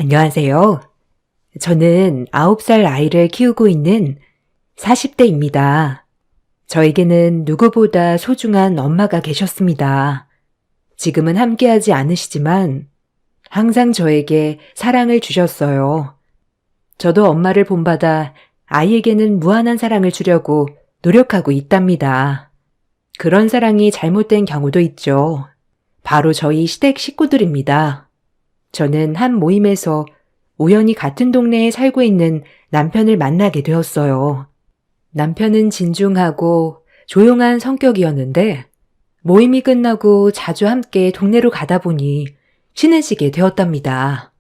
안녕하세요. 저는 9살 아이를 키우고 있는 40대입니다. 저에게는 누구보다 소중한 엄마가 계셨습니다. 지금은 함께하지 않으시지만 항상 저에게 사랑을 주셨어요. 저도 엄마를 본받아 아이에게는 무한한 사랑을 주려고 노력하고 있답니다. 그런 사랑이 잘못된 경우도 있죠. 바로 저희 시댁 식구들입니다. 저는 한 모임에서 우연히 같은 동네에 살고 있는 남편을 만나게 되었어요. 남편은 진중하고 조용한 성격이었는데 모임이 끝나고 자주 함께 동네로 가다 보니 친해지게 되었답니다.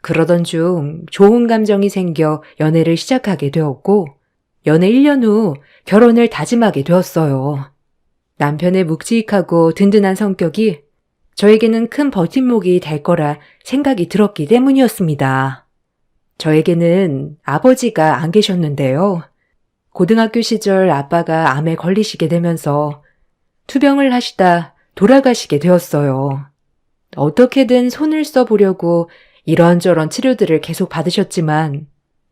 그러던 중 좋은 감정이 생겨 연애를 시작하게 되었고 연애 1년 후 결혼을 다짐하게 되었어요. 남편의 묵직하고 든든한 성격이 저에게는 큰 버팀목이 될 거라 생각이 들었기 때문이었습니다. 저에게는 아버지가 안 계셨는데요. 고등학교 시절 아빠가 암에 걸리시게 되면서 투병을 하시다 돌아가시게 되었어요. 어떻게든 손을 써보려고 이런저런 치료들을 계속 받으셨지만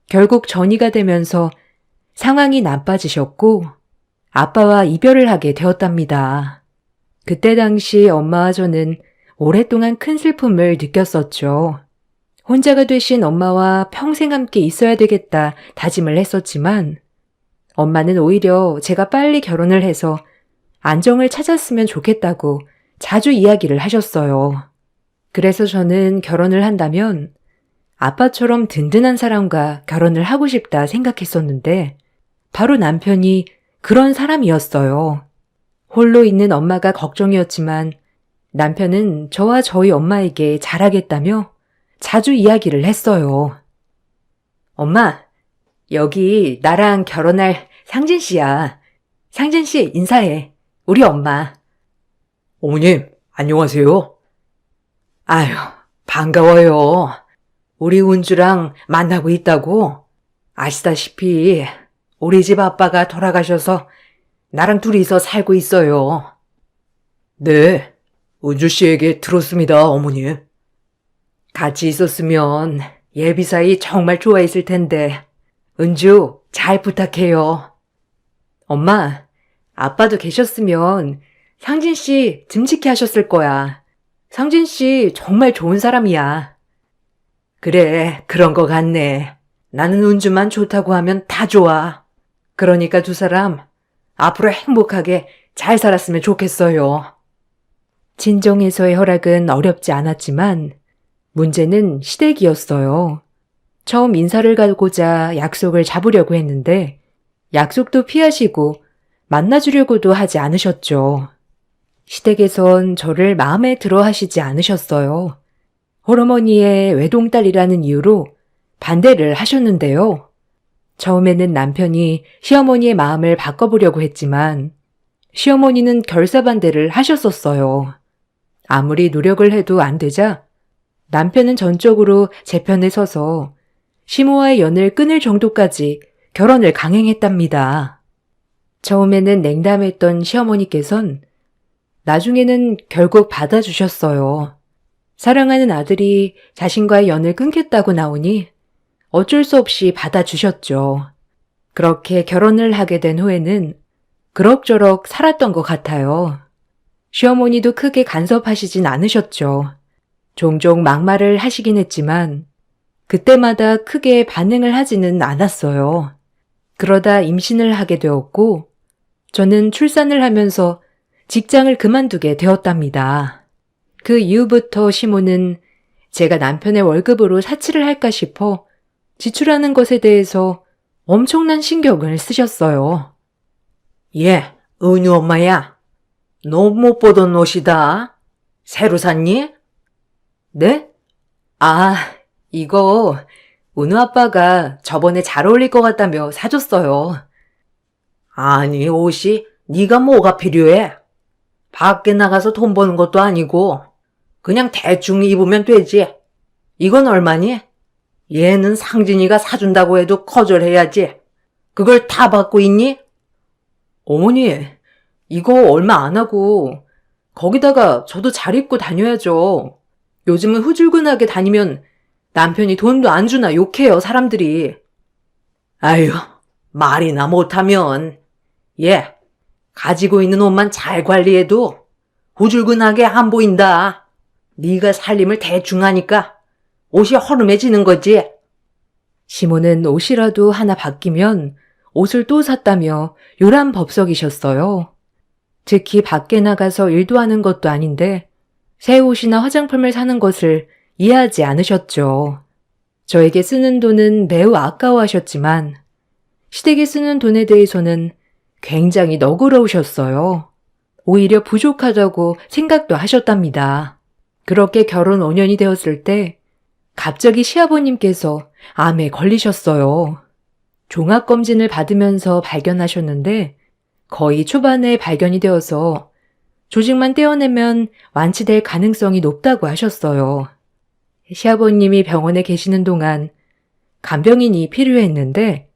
결국 전이가 되면서 상황이 나빠지셨고 아빠와 이별을 하게 되었답니다. 그때 당시 엄마와 저는 오랫동안 큰 슬픔을 느꼈었죠. 혼자가 되신 엄마와 평생 함께 있어야 되겠다 다짐을 했었지만 엄마는 오히려 제가 빨리 결혼을 해서 안정을 찾았으면 좋겠다고 자주 이야기를 하셨어요. 그래서 저는 결혼을 한다면 아빠처럼 든든한 사람과 결혼을 하고 싶다 생각했었는데 바로 남편이 그런 사람이었어요. 홀로 있는 엄마가 걱정이었지만 남편은 저와 저희 엄마에게 잘하겠다며 자주 이야기를 했어요. 엄마, 여기 나랑 결혼할 상진 씨야. 상진 씨 인사해. 우리 엄마. 어머님, 안녕하세요. 아유, 반가워요. 우리 운주랑 만나고 있다고? 아시다시피 우리 집 아빠가 돌아가셔서 나랑 둘이서 살고 있어요. 네, 은주 씨에게 들었습니다, 어머님. 같이 있었으면 예비 사이 정말 좋아했을 텐데 은주 잘 부탁해요. 엄마, 아빠도 계셨으면 상진 씨 듬직히 하셨을 거야. 상진 씨 정말 좋은 사람이야. 그래, 그런 거 같네. 나는 은주만 좋다고 하면 다 좋아. 그러니까 두 사람 앞으로 행복하게 잘 살았으면 좋겠어요. 친정에서의 허락은 어렵지 않았지만 문제는 시댁이었어요. 처음 인사를 가고자 약속을 잡으려고 했는데 약속도 피하시고 만나주려고도 하지 않으셨죠. 시댁에선 저를 마음에 들어 하시지 않으셨어요. 홀어머니의 외동딸이라는 이유로 반대를 하셨는데요. 처음에는 남편이 시어머니의 마음을 바꿔보려고 했지만 시어머니는 결사반대를 하셨었어요. 아무리 노력을 해도 안 되자 남편은 전적으로 제 편에 서서 시모와의 연을 끊을 정도까지 결혼을 강행했답니다. 처음에는 냉담했던 시어머니께선 나중에는 결국 받아주셨어요. 사랑하는 아들이 자신과의 연을 끊겠다고 나오니 어쩔 수 없이 받아주셨죠. 그렇게 결혼을 하게 된 후에는 그럭저럭 살았던 것 같아요. 시어머니도 크게 간섭하시진 않으셨죠. 종종 막말을 하시긴 했지만 그때마다 크게 반응을 하지는 않았어요. 그러다 임신을 하게 되었고 저는 출산을 하면서 직장을 그만두게 되었답니다. 그 이후부터 시모는 제가 남편의 월급으로 사치를 할까 싶어 지출하는 것에 대해서 엄청난 신경을 쓰셨어요. 예, 은유 엄마야. 너 못 보던 옷이다. 새로 샀니? 네? 아, 이거 은우 아빠가 저번에 잘 어울릴 것 같다며 사줬어요. 아니, 옷이 네가 뭐가 필요해? 밖에 나가서 돈 버는 것도 아니고 그냥 대충 입으면 되지. 이건 얼마니? 얘는 상진이가 사준다고 해도 거절해야지. 그걸 다 받고 있니? 어머니, 이거 얼마 안 하고 거기다가 저도 잘 입고 다녀야죠. 요즘은 후줄근하게 다니면 남편이 돈도 안 주나 욕해요, 사람들이. 아유, 말이나 못하면. 얘, 가지고 있는 옷만 잘 관리해도 후줄근하게 안 보인다. 네가 살림을 대충 하니까 옷이 허름해지는 거지. 시모는 옷이라도 하나 바뀌면 옷을 또 샀다며 요란법석이셨어요. 특히 밖에 나가서 일도 하는 것도 아닌데 새 옷이나 화장품을 사는 것을 이해하지 않으셨죠. 저에게 쓰는 돈은 매우 아까워하셨지만 시댁에 쓰는 돈에 대해서는 굉장히 너그러우셨어요. 오히려 부족하다고 생각도 하셨답니다. 그렇게 결혼 5년이 되었을 때 갑자기 시아버님께서 암에 걸리셨어요. 종합검진을 받으면서 발견하셨는데 거의 초반에 발견이 되어서 조직만 떼어내면 완치될 가능성이 높다고 하셨어요. 시아버님이 병원에 계시는 동안 간병인이 필요했는데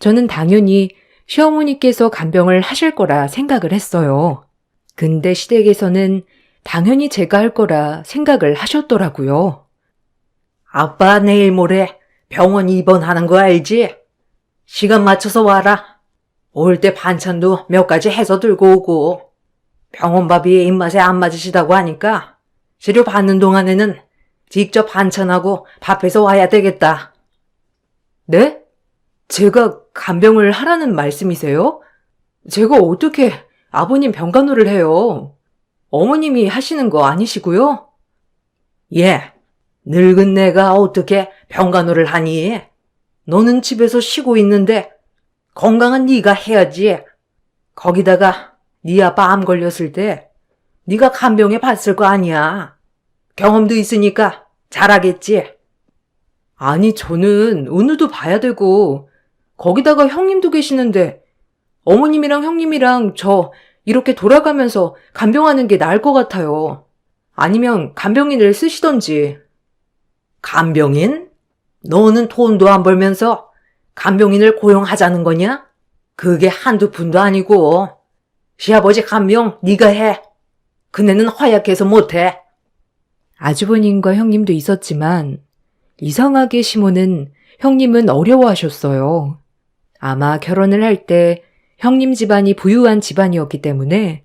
저는 당연히 시어머니께서 간병을 하실 거라 생각을 했어요. 근데 시댁에서는 당연히 제가 할 거라 생각을 하셨더라고요. 아빠 내일 모레 병원 입원하는 거 알지? 시간 맞춰서 와라. 올 때 반찬도 몇 가지 해서 들고 오고. 병원밥이 입맛에 안 맞으시다고 하니까 치료 받는 동안에는 직접 반찬하고 밥해서 와야 되겠다. 네? 제가 간병을 하라는 말씀이세요? 제가 어떻게 아버님 병간호를 해요? 어머님이 하시는 거 아니시고요? 예, 늙은 내가 어떻게 병간호를 하니? 너는 집에서 쉬고 있는데 건강한 네가 해야지. 거기다가 네 아빠 암 걸렸을 때 네가 간병해 봤을 거 아니야. 경험도 있으니까 잘하겠지. 아니, 저는 은우도 봐야 되고 거기다가 형님도 계시는데 어머님이랑 형님이랑 저 이렇게 돌아가면서 간병하는 게 나을 것 같아요. 아니면 간병인을 쓰시던지. 간병인? 너는 돈도 안 벌면서 간병인을 고용하자는 거냐? 그게 한두 푼도 아니고. 시아버지 간병 네가 해. 그네는 허약해서 못해. 아주버님과 형님도 있었지만 이상하게 시모는 형님은 어려워하셨어요. 아마 결혼을 할 때 형님 집안이 부유한 집안이었기 때문에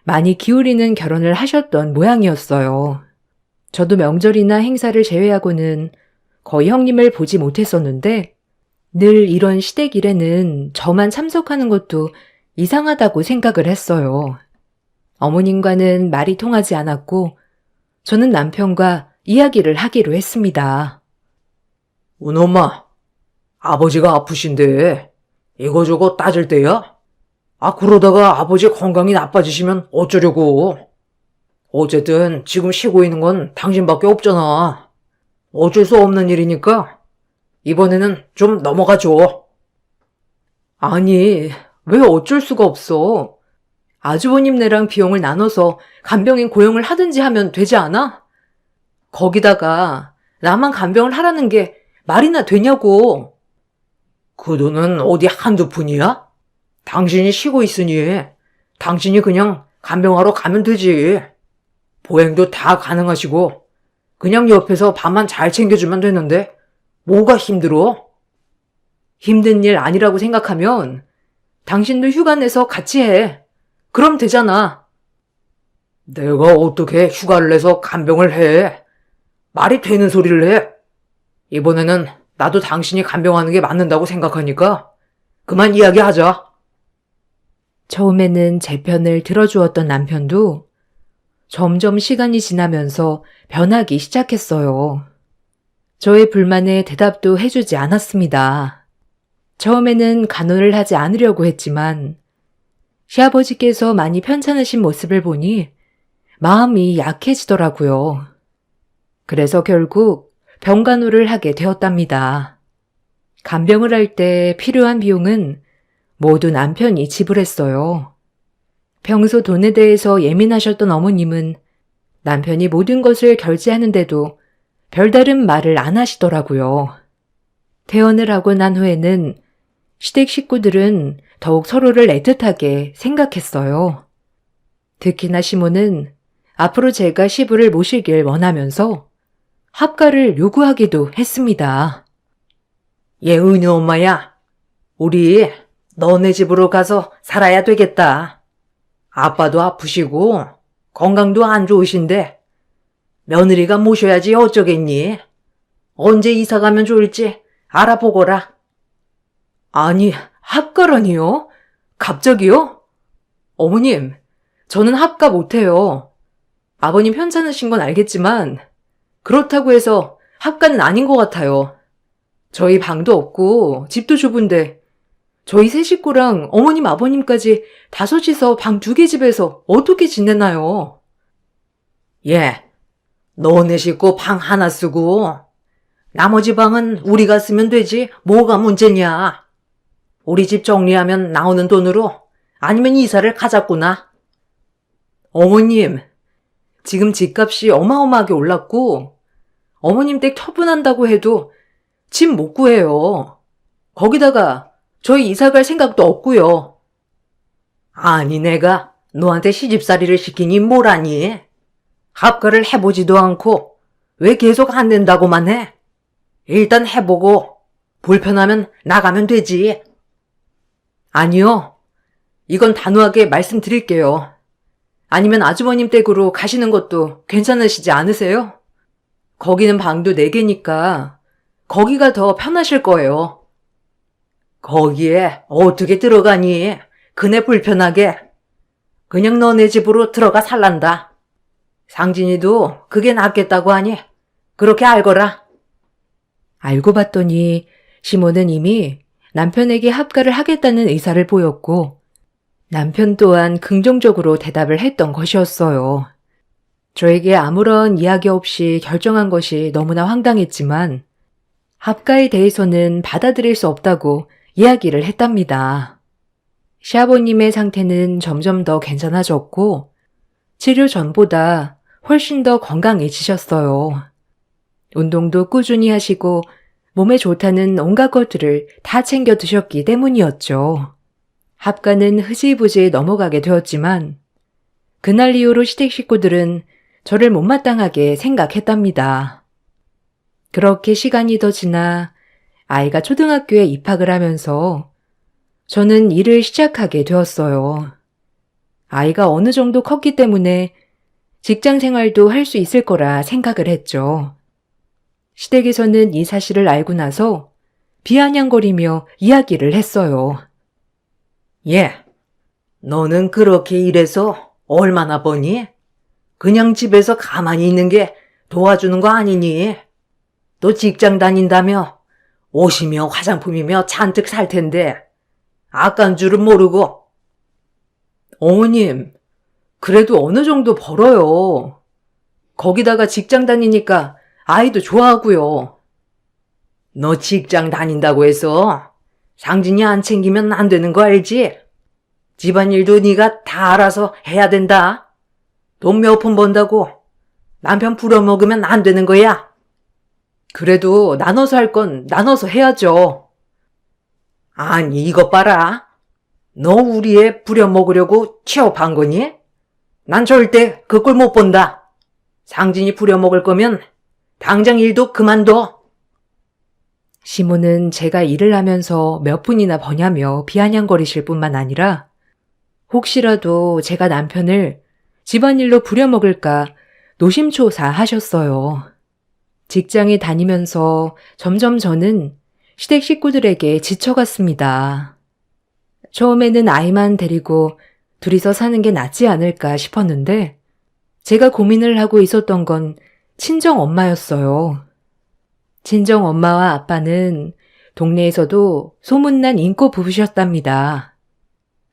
많이 기울이는 결혼을 하셨던 모양이었어요. 저도 명절이나 행사를 제외하고는 거의 형님을 보지 못했었는데 늘 이런 시댁 일에는 저만 참석하는 것도 이상하다고 생각을 했어요. 어머님과는 말이 통하지 않았고 저는 남편과 이야기를 하기로 했습니다. 은엄마, 아버지가 아프신데 이거저거 따질 때야? 그러다가 아버지 건강이 나빠지시면 어쩌려고. 어쨌든 지금 쉬고 있는 건 당신밖에 없잖아. 어쩔 수 없는 일이니까 이번에는 좀 넘어가 줘. 아니, 왜 어쩔 수가 없어. 아주버님네랑 비용을 나눠서 간병인 고용을 하든지 하면 되지 않아? 거기다가 나만 간병을 하라는 게 말이나 되냐고. 그 돈은 어디 한두 푼이야? 당신이 쉬고 있으니 당신이 그냥 간병하러 가면 되지. 보행도 다 가능하시고 그냥 옆에서 밥만 잘 챙겨주면 되는데 뭐가 힘들어? 힘든 일 아니라고 생각하면 당신도 휴가 내서 같이 해. 그럼 되잖아. 내가 어떻게 휴가를 내서 간병을 해? 말이 되는 소리를 해? 이번에는 나도 당신이 간병하는 게 맞는다고 생각하니까 그만 이야기하자. 처음에는 제 편을 들어주었던 남편도 점점 시간이 지나면서 변하기 시작했어요. 저의 불만에 대답도 해주지 않았습니다. 처음에는 간호를 하지 않으려고 했지만 시아버지께서 많이 편찮으신 모습을 보니 마음이 약해지더라고요. 그래서 결국 병간호를 하게 되었답니다. 간병을 할 때 필요한 비용은 모두 남편이 지불했어요. 평소 돈에 대해서 예민하셨던 어머님은 남편이 모든 것을 결제하는데도 별다른 말을 안 하시더라고요. 퇴원을 하고 난 후에는 시댁 식구들은 더욱 서로를 애틋하게 생각했어요. 특히나 시모는 앞으로 제가 시부를 모시길 원하면서 합가를 요구하기도 했습니다. 얘 은희 엄마야. 우리 너네 집으로 가서 살아야 되겠다. 아빠도 아프시고 건강도 안 좋으신데 며느리가 모셔야지 어쩌겠니? 언제 이사 가면 좋을지 알아보거라. 아니, 합가라니요? 갑자기요? 어머님, 저는 합가 못해요. 아버님 편찮으신 건 알겠지만 그렇다고 해서 합가는 아닌 것 같아요. 저희 방도 없고 집도 좁은데 저희 세 식구랑 어머님 아버님까지 다섯이서 방 2개 집에서 어떻게 지내나요? 예, 너네 식구 방 하나 쓰고 나머지 방은 우리가 쓰면 되지 뭐가 문제냐. 우리 집 정리하면 나오는 돈으로 아니면 이사를 가자꾸나. 어머님, 지금 집값이 어마어마하게 올랐고 어머님 댁 처분한다고 해도 집 못 구해요. 거기다가 저희 이사 갈 생각도 없고요. 아니 내가 너한테 시집살이를 시키니 뭐라니. 합가를 해보지도 않고 왜 계속 안 된다고만 해. 일단 해보고 불편하면 나가면 되지. 아니요. 이건 단호하게 말씀드릴게요. 아니면 아주버님 댁으로 가시는 것도 괜찮으시지 않으세요? 거기는 방도 4개니까 거기가 더 편하실 거예요. 거기에 어떻게 들어가니? 그네 불편하게. 그냥 너네 집으로 들어가 살란다. 상진이도 그게 낫겠다고 하니 그렇게 알거라. 알고 봤더니 시모는 이미 남편에게 합가를 하겠다는 의사를 보였고 남편 또한 긍정적으로 대답을 했던 것이었어요. 저에게 아무런 이야기 없이 결정한 것이 너무나 황당했지만 합가에 대해서는 받아들일 수 없다고 이야기를 했답니다. 시아버님의 상태는 점점 더 괜찮아졌고 치료 전보다 훨씬 더 건강해지셨어요. 운동도 꾸준히 하시고 몸에 좋다는 온갖 것들을 다 챙겨 드셨기 때문이었죠. 합가는 흐지부지 넘어가게 되었지만 그날 이후로 시댁 식구들은 저를 못마땅하게 생각했답니다. 그렇게 시간이 더 지나 아이가 초등학교에 입학을 하면서 저는 일을 시작하게 되었어요. 아이가 어느 정도 컸기 때문에 직장 생활도 할 수 있을 거라 생각을 했죠. 시댁에서는 이 사실을 알고 나서 비아냥거리며 이야기를 했어요. 예, 너는 그렇게 일해서 얼마나 버니? 그냥 집에서 가만히 있는 게 도와주는 거 아니니? 또 직장 다닌다며 옷이며 화장품이며 잔뜩 살 텐데 아까운 줄은 모르고. 어머님, 그래도 어느 정도 벌어요. 거기다가 직장 다니니까 아이도 좋아하고요. 너 직장 다닌다고 해서 상진이 안 챙기면 안 되는 거 알지? 집안일도 네가 다 알아서 해야 된다. 돈 몇 푼 번다고 남편 부려먹으면 안 되는 거야. 그래도 나눠서 할 건 나눠서 해야죠. 아니 이것 봐라. 너 우리 애 부려먹으려고 취업한 거니? 난 절대 그 꼴 못 본다. 상진이 부려먹을 거면 당장 일도 그만둬. 시모는 제가 일을 하면서 몇 푼이나 버냐며 비아냥거리실 뿐만 아니라 혹시라도 제가 남편을 집안일로 부려먹을까 노심초사하셨어요. 직장에 다니면서 점점 저는 시댁 식구들에게 지쳐갔습니다. 처음에는 아이만 데리고 둘이서 사는 게 낫지 않을까 싶었는데 제가 고민을 하고 있었던 건 친정 엄마였어요. 친정 엄마와 아빠는 동네에서도 소문난 인고 부부셨답니다.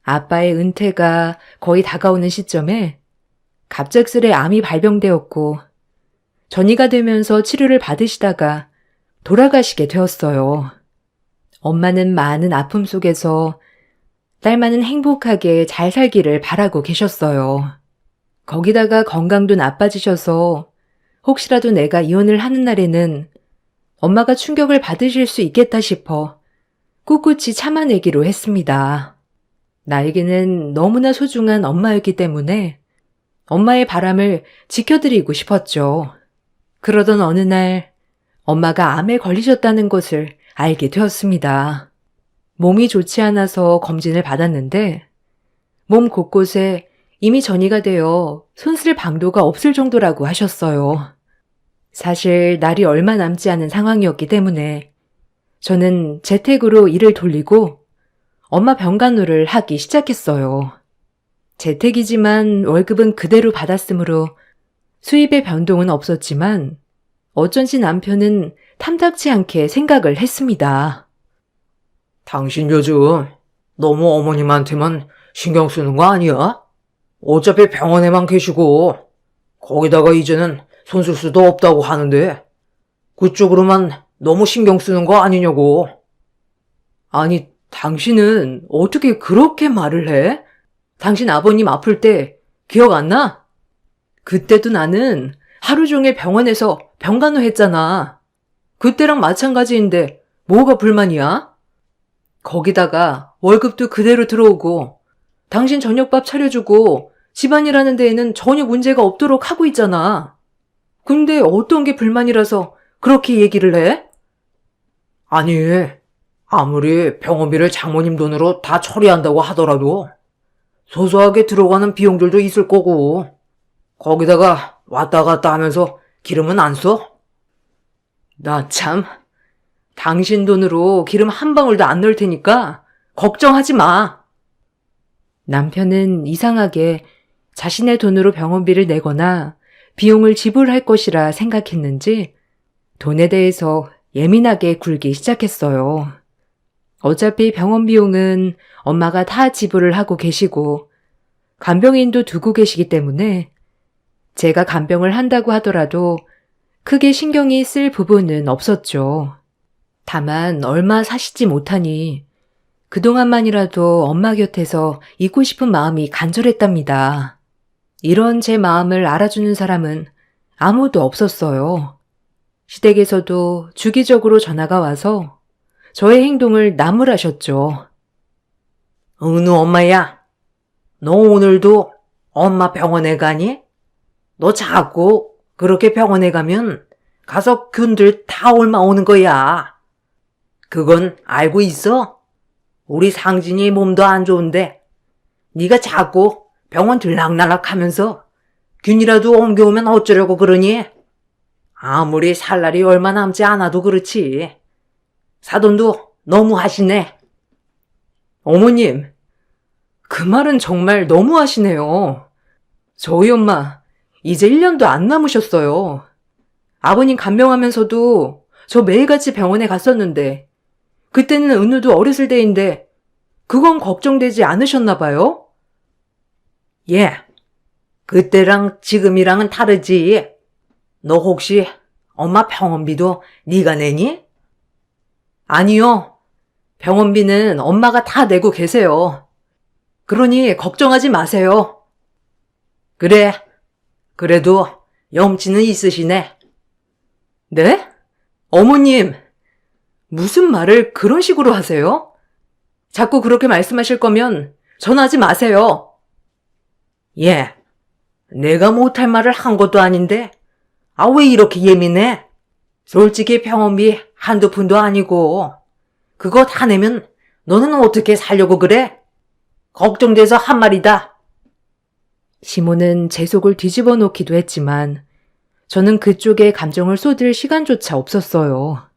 아빠의 은퇴가 거의 다가오는 시점에 갑작스레 암이 발병되었고 전이가 되면서 치료를 받으시다가 돌아가시게 되었어요. 엄마는 많은 아픔 속에서 딸만은 행복하게 잘 살기를 바라고 계셨어요. 거기다가 건강도 나빠지셔서 혹시라도 내가 이혼을 하는 날에는 엄마가 충격을 받으실 수 있겠다 싶어 꿋꿋이 참아내기로 했습니다. 나에게는 너무나 소중한 엄마였기 때문에 엄마의 바람을 지켜드리고 싶었죠. 그러던 어느 날 엄마가 암에 걸리셨다는 것을 알게 되었습니다. 몸이 좋지 않아서 검진을 받았는데 몸 곳곳에 이미 전이가 되어 손쓸 방도가 없을 정도라고 하셨어요. 사실 날이 얼마 남지 않은 상황이었기 때문에 저는 재택으로 일을 돌리고 엄마 병간호를 하기 시작했어요. 재택이지만 월급은 그대로 받았으므로 수입의 변동은 없었지만 어쩐지 남편은 탐탁치 않게 생각을 했습니다. 당신 요즘 너무 어머님한테만 신경 쓰는 거 아니야? 어차피 병원에만 계시고 거기다가 이제는 손 쓸 수도 없다고 하는데 그쪽으로만 너무 신경 쓰는 거 아니냐고. 아니, 당신은 어떻게 그렇게 말을 해? 당신 아버님 아플 때 기억 안 나? 그때도 나는 하루 종일 병원에서 병간호 했잖아. 그때랑 마찬가지인데 뭐가 불만이야? 거기다가 월급도 그대로 들어오고 당신 저녁밥 차려주고 집안일 하는 데에는 전혀 문제가 없도록 하고 있잖아. 근데 어떤 게 불만이라서 그렇게 얘기를 해? 아니, 아무리 병원비를 장모님 돈으로 다 처리한다고 하더라도 소소하게 들어가는 비용들도 있을 거고 거기다가 왔다 갔다 하면서 기름은 안 써? 나 참, 당신 돈으로 기름 한 방울도 안 넣을 테니까 걱정하지 마. 남편은 이상하게 자신의 돈으로 병원비를 내거나 비용을 지불할 것이라 생각했는지 돈에 대해서 예민하게 굴기 시작했어요. 어차피 병원 비용은 엄마가 다 지불을 하고 계시고 간병인도 두고 계시기 때문에 제가 간병을 한다고 하더라도 크게 신경이 쓸 부분은 없었죠. 다만 얼마 사시지 못하니 그동안만이라도 엄마 곁에서 있고 싶은 마음이 간절했답니다. 이런 제 마음을 알아주는 사람은 아무도 없었어요. 시댁에서도 주기적으로 전화가 와서 저의 행동을 나무라셨죠. 은우 엄마야, 너 오늘도 엄마 병원에 가니? 너 자꾸 그렇게 병원에 가면 가서 균들 다 옮아 오는 거야. 그건 알고 있어? 우리 상진이 몸도 안 좋은데 네가 자꾸 병원 들락날락 하면서 균이라도 옮겨오면 어쩌려고 그러니? 아무리 살 날이 얼마 남지 않아도 그렇지. 사돈도 너무 하시네. 어머님, 그 말은 정말 너무하시네요. 저희 엄마 이제 1년도 안 남으셨어요. 아버님 간병하면서도 저 매일같이 병원에 갔었는데 그때는 은우도 어렸을 때인데 그건 걱정되지 않으셨나 봐요? 예, 그때랑 지금이랑은 다르지. 너 혹시 엄마 병원비도 네가 내니? 아니요. 병원비는 엄마가 다 내고 계세요. 그러니 걱정하지 마세요. 그래, 그래도 염치는 있으시네. 네? 어머님, 무슨 말을 그런 식으로 하세요? 자꾸 그렇게 말씀하실 거면 전화하지 마세요. 예, 내가 못할 말을 한 것도 아닌데 왜 이렇게 예민해? 솔직히 병원비 한두 푼도 아니고 그거 다 내면 너는 어떻게 살려고 그래? 걱정돼서 한 말이다. 시모는 제 속을 뒤집어 놓기도 했지만 저는 그쪽에 감정을 쏟을 시간조차 없었어요.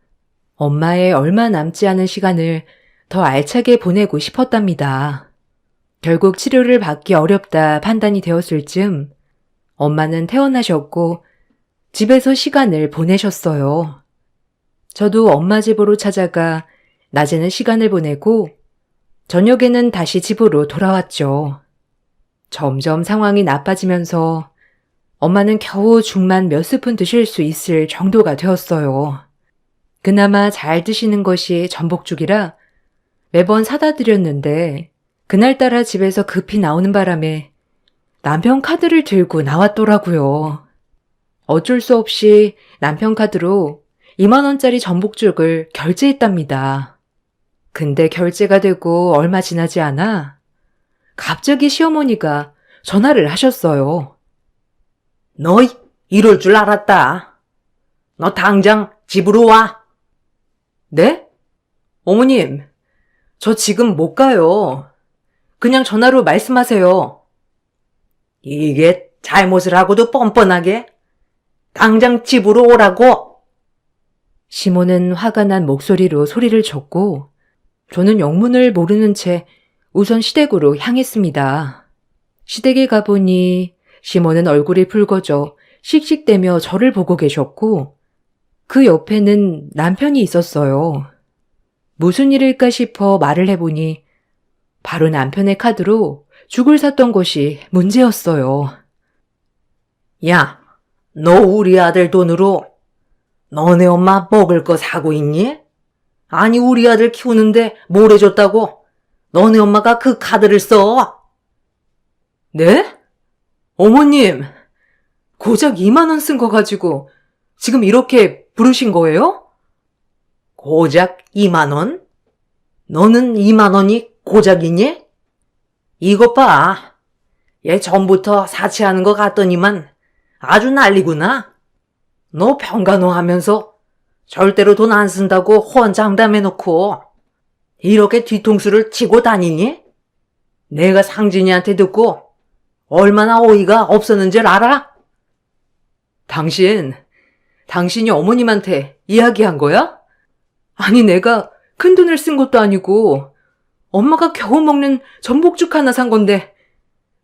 엄마의 얼마 남지 않은 시간을 더 알차게 보내고 싶었답니다. 결국 치료를 받기 어렵다 판단이 되었을 즈음 엄마는 퇴원하셨고 집에서 시간을 보내셨어요. 저도 엄마 집으로 찾아가 낮에는 시간을 보내고 저녁에는 다시 집으로 돌아왔죠. 점점 상황이 나빠지면서 엄마는 겨우 죽만 몇 스푼 드실 수 있을 정도가 되었어요. 그나마 잘 드시는 것이 전복죽이라 매번 사다 드렸는데 그날따라 집에서 급히 나오는 바람에 남편 카드를 들고 나왔더라고요. 어쩔 수 없이 남편 카드로 2만 원짜리 전복죽을 결제했답니다. 근데 결제가 되고 얼마 지나지 않아 갑자기 시어머니가 전화를 하셨어요. 너 이럴 줄 알았다. 너 당장 집으로 와. 네? 어머님, 저 지금 못 가요. 그냥 전화로 말씀하세요. 이게 잘못을 하고도 뻔뻔하게? 당장 집으로 오라고. 시몬은 화가 난 목소리로 소리를 쳤고, 저는 영문을 모르는 채 우선 시댁으로 향했습니다. 시댁에 가보니 시몬은 얼굴이 붉어져 씩씩대며 저를 보고 계셨고, 그 옆에는 남편이 있었어요. 무슨 일일까 싶어 말을 해보니 바로 남편의 카드로 죽을 샀던 것이 문제였어요. 야, 너 우리 아들 돈으로 너네 엄마 먹을 거 사고 있니? 아니, 우리 아들 키우는데 뭘 해줬다고? 너네 엄마가 그 카드를 써? 네? 어머님, 고작 2만 원 쓴 거 가지고 지금 이렇게 부르신 거예요? 고작 2만 원? 너는 2만 원이 고작이니? 이것 봐. 얘 전부터 사치하는 것 같더니만 아주 난리구나. 너 병간호 하면서 절대로 돈 안 쓴다고 호언장담해놓고 이렇게 뒤통수를 치고 다니니? 내가 상진이한테 듣고 얼마나 어이가 없었는지 알아? 당신이 어머님한테 이야기한 거야? 아니, 내가 큰 돈을 쓴 것도 아니고 엄마가 겨우 먹는 전복죽 하나 산 건데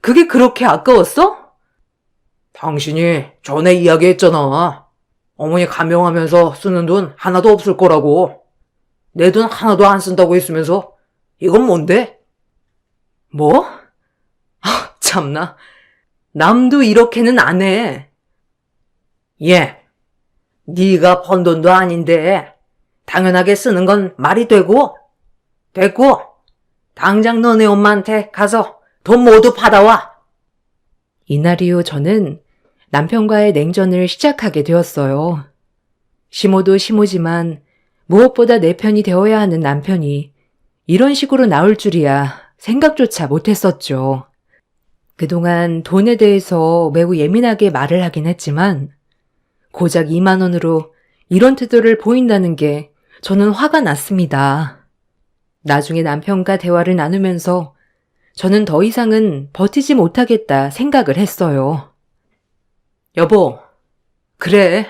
그게 그렇게 아까웠어? 당신이 전에 이야기했잖아. 어머니 간병하면서 쓰는 돈 하나도 없을 거라고. 내 돈 하나도 안 쓴다고 했으면서 이건 뭔데? 뭐? 아, 참나. 남도 이렇게는 안 해. 얘, 네가 번 돈도 아닌데 당연하게 쓰는 건 말이 되고? 됐고, 당장 너네 엄마한테 가서 돈 모두 받아와. 이날 이후 저는 남편과의 냉전을 시작하게 되었어요. 시모도 시모지만 무엇보다 내 편이 되어야 하는 남편이 이런 식으로 나올 줄이야 생각조차 못했었죠. 그동안 돈에 대해서 매우 예민하게 말을 하긴 했지만 고작 2만 원으로 이런 태도를 보인다는 게 저는 화가 났습니다. 나중에 남편과 대화를 나누면서 저는 더 이상은 버티지 못하겠다 생각을 했어요. 여보, 그래.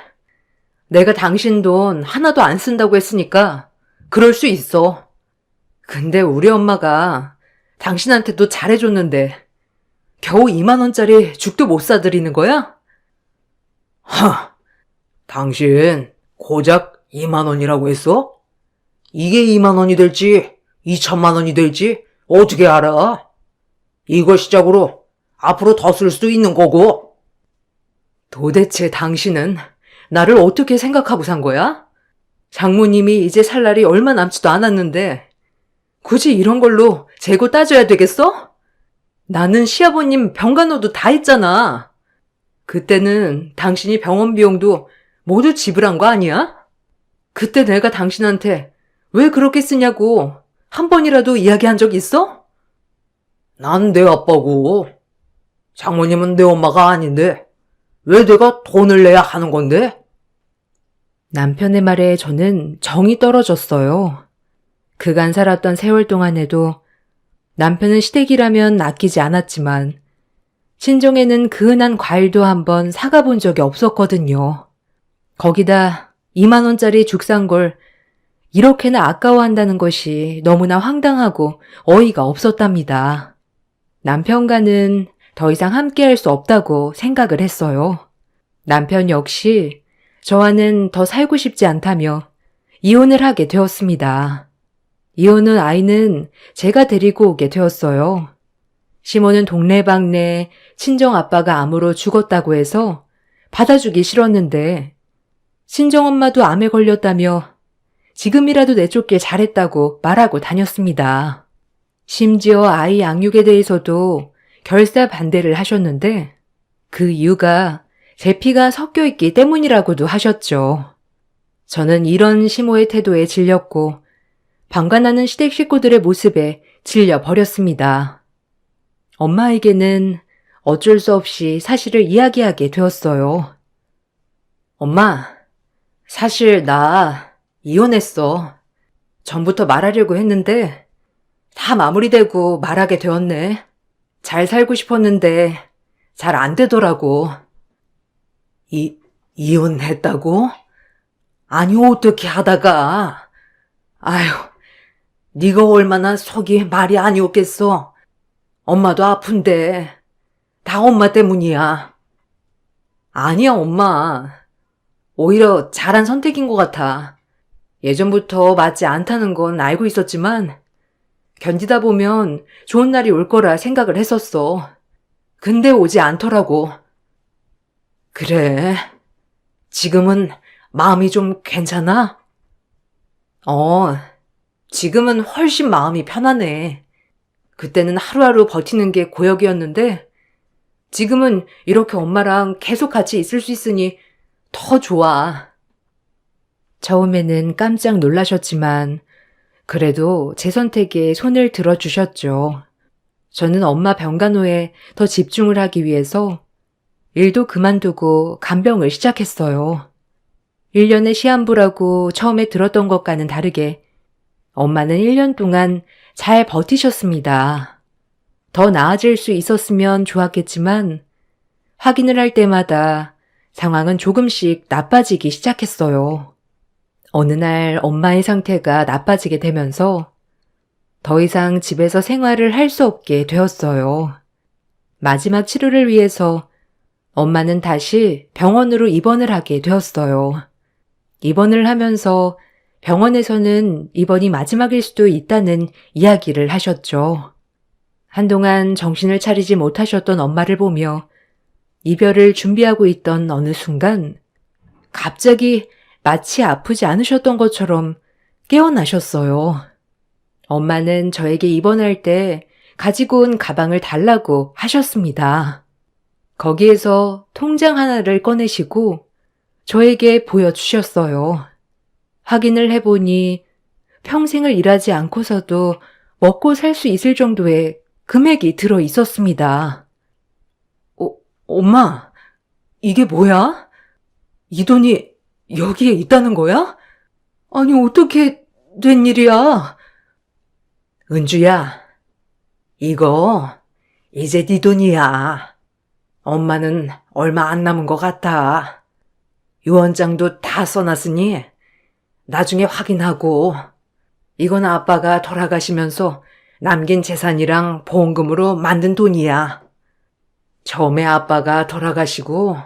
내가 당신 돈 하나도 안 쓴다고 했으니까 그럴 수 있어. 근데 우리 엄마가 당신한테도 잘해줬는데 겨우 2만 원짜리 죽도 못 사드리는 거야? 당신 고작 2만 원이라고 했어? 이게 2만 원이 될지 2천만 원이 될지 어떻게 알아? 이걸 시작으로 앞으로 더 쓸 수도 있는 거고. 도대체 당신은 나를 어떻게 생각하고 산 거야? 장모님이 이제 살 날이 얼마 남지도 않았는데 굳이 이런 걸로 재고 따져야 되겠어? 나는 시아버님 병간호도 다 했잖아. 그때는 당신이 병원 비용도 모두 지불한 거 아니야? 그때 내가 당신한테 왜 그렇게 쓰냐고 한 번이라도 이야기한 적 있어? 난 내 아빠고 장모님은 내 엄마가 아닌데 왜 내가 돈을 내야 하는 건데? 남편의 말에 저는 정이 떨어졌어요. 그간 살았던 세월 동안에도 남편은 시댁이라면 아끼지 않았지만 친정에는 그 흔한 과일도 한번 사가 본 적이 없었거든요. 거기다 2만 원짜리 죽 산 걸 이렇게나 아까워한다는 것이 너무나 황당하고 어이가 없었답니다. 남편과는 더 이상 함께할 수 없다고 생각을 했어요. 남편 역시 저와는 더 살고 싶지 않다며 이혼을 하게 되었습니다. 이혼 후 아이는 제가 데리고 오게 되었어요. 시모는 동네방네 친정아빠가 암으로 죽었다고 해서 받아주기 싫었는데 친정엄마도 암에 걸렸다며 지금이라도 내쫓길 잘했다고 말하고 다녔습니다. 심지어 아이 양육에 대해서도 결사 반대를 하셨는데 그 이유가 제 피가 섞여 있기 때문이라고도 하셨죠. 저는 이런 시모의 태도에 질렸고 방관하는 시댁 식구들의 모습에 질려버렸습니다. 엄마에게는 어쩔 수 없이 사실을 이야기하게 되었어요. 엄마, 사실 나 이혼했어. 전부터 말하려고 했는데 다 마무리되고 말하게 되었네. 잘 살고 싶었는데 잘 안 되더라고. 이혼했다고? 아니, 어떻게 하다가. 아휴, 네가 얼마나 속이 말이 아니었겠어. 엄마도 아픈데 다 엄마 때문이야. 아니야, 엄마. 오히려 잘한 선택인 것 같아. 예전부터 맞지 않다는 건 알고 있었지만 견디다 보면 좋은 날이 올 거라 생각을 했었어. 근데 오지 않더라고. 그래. 지금은 마음이 좀 괜찮아? 지금은 훨씬 마음이 편하네. 그때는 하루하루 버티는 게 고역이었는데 지금은 이렇게 엄마랑 계속 같이 있을 수 있으니 더 좋아. 처음에는 깜짝 놀라셨지만 그래도 제 선택에 손을 들어주셨죠. 저는 엄마 병간호에 더 집중을 하기 위해서 일도 그만두고 간병을 시작했어요. 1년의 시한부라고 처음에 들었던 것과는 다르게 엄마는 1년 동안 잘 버티셨습니다. 더 나아질 수 있었으면 좋았겠지만 확인을 할 때마다 상황은 조금씩 나빠지기 시작했어요. 어느 날 엄마의 상태가 나빠지게 되면서 더 이상 집에서 생활을 할 수 없게 되었어요. 마지막 치료를 위해서 엄마는 다시 병원으로 입원을 하게 되었어요. 입원을 하면서 병원에서는 이번이 마지막일 수도 있다는 이야기를 하셨죠. 한동안 정신을 차리지 못하셨던 엄마를 보며 이별을 준비하고 있던 어느 순간 갑자기 마치 아프지 않으셨던 것처럼 깨어나셨어요. 엄마는 저에게 입원할 때 가지고 온 가방을 달라고 하셨습니다. 거기에서 통장 하나를 꺼내시고 저에게 보여주셨어요. 확인을 해보니 평생을 일하지 않고서도 먹고 살 수 있을 정도의 금액이 들어 있었습니다. 엄마, 이게 뭐야? 이 돈이 여기에 있다는 거야? 아니, 어떻게 된 일이야? 은주야, 이거 이제 네 돈이야. 엄마는 얼마 안 남은 것 같아. 유언장도 다 써놨으니 나중에 확인하고, 이건 아빠가 돌아가시면서 남긴 재산이랑 보험금으로 만든 돈이야. 처음에 아빠가 돌아가시고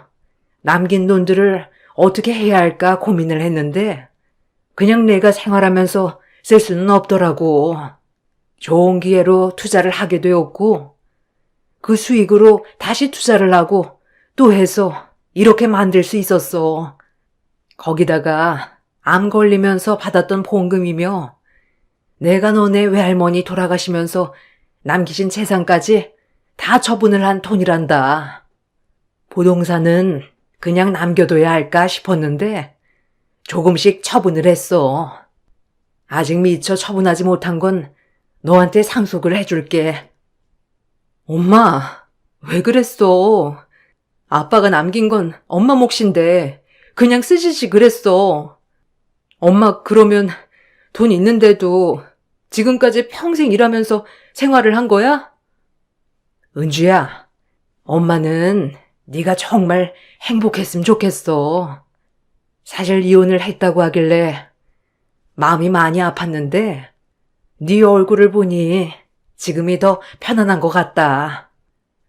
남긴 돈들을 어떻게 해야 할까 고민을 했는데 그냥 내가 생활하면서 쓸 수는 없더라고. 좋은 기회로 투자를 하게 되었고 그 수익으로 다시 투자를 하고 또 해서 이렇게 만들 수 있었어. 거기다가 암 걸리면서 받았던 보험금이며 내가 너네 외할머니 돌아가시면서 남기신 재산까지 다 처분을 한 돈이란다. 부동산은 그냥 남겨둬야 할까 싶었는데 조금씩 처분을 했어. 아직 미처 처분하지 못한 건 너한테 상속을 해줄게. 엄마, 왜 그랬어? 아빠가 남긴 건 엄마 몫인데 그냥 쓰시지 그랬어. 엄마 그러면 돈 있는데도 지금까지 평생 일하면서 생활을 한 거야? 은주야, 엄마는 네가 정말 행복했으면 좋겠어. 사실 이혼을 했다고 하길래 마음이 많이 아팠는데 네 얼굴을 보니 지금이 더 편안한 것 같다.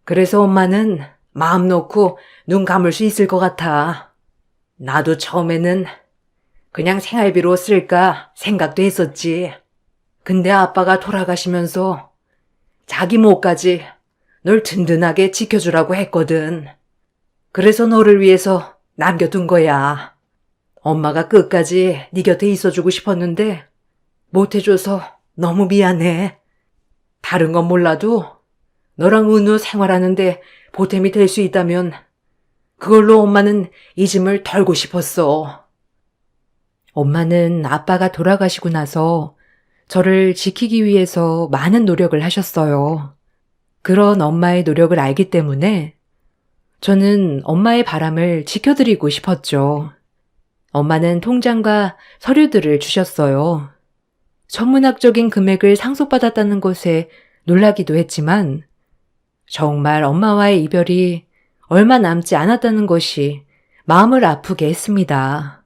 그래서 엄마는 마음 놓고 눈 감을 수 있을 것 같아. 나도 처음에는 그냥 생활비로 쓸까 생각도 했었지. 근데 아빠가 돌아가시면서 자기 몫까지 널 든든하게 지켜주라고 했거든. 그래서 너를 위해서 남겨둔 거야. 엄마가 끝까지 네 곁에 있어주고 싶었는데 못해줘서 너무 미안해. 다른 건 몰라도 너랑 은우 생활하는데 보탬이 될 수 있다면 그걸로 엄마는 이 짐을 덜고 싶었어. 엄마는 아빠가 돌아가시고 나서 저를 지키기 위해서 많은 노력을 하셨어요. 그런 엄마의 노력을 알기 때문에 저는 엄마의 바람을 지켜드리고 싶었죠. 엄마는 통장과 서류들을 주셨어요. 천문학적인 금액을 상속받았다는 것에 놀라기도 했지만 정말 엄마와의 이별이 얼마 남지 않았다는 것이 마음을 아프게 했습니다.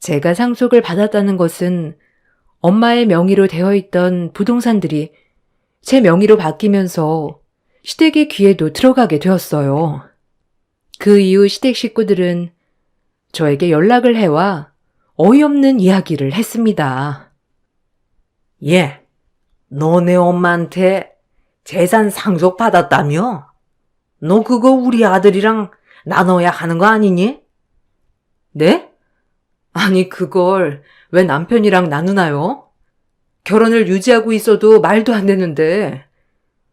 제가 상속을 받았다는 것은 엄마의 명의로 되어 있던 부동산들이 제 명의로 바뀌면서 시댁의 귀에도 들어가게 되었어요. 그 이후 시댁 식구들은 저에게 연락을 해와 어이없는 이야기를 했습니다. 얘, 너네 엄마한테 재산 상속 받았다며? 너 그거 우리 아들이랑 나눠야 하는 거 아니니? 네? 아니, 그걸 왜 남편이랑 나누나요? 결혼을 유지하고 있어도 말도 안 되는데,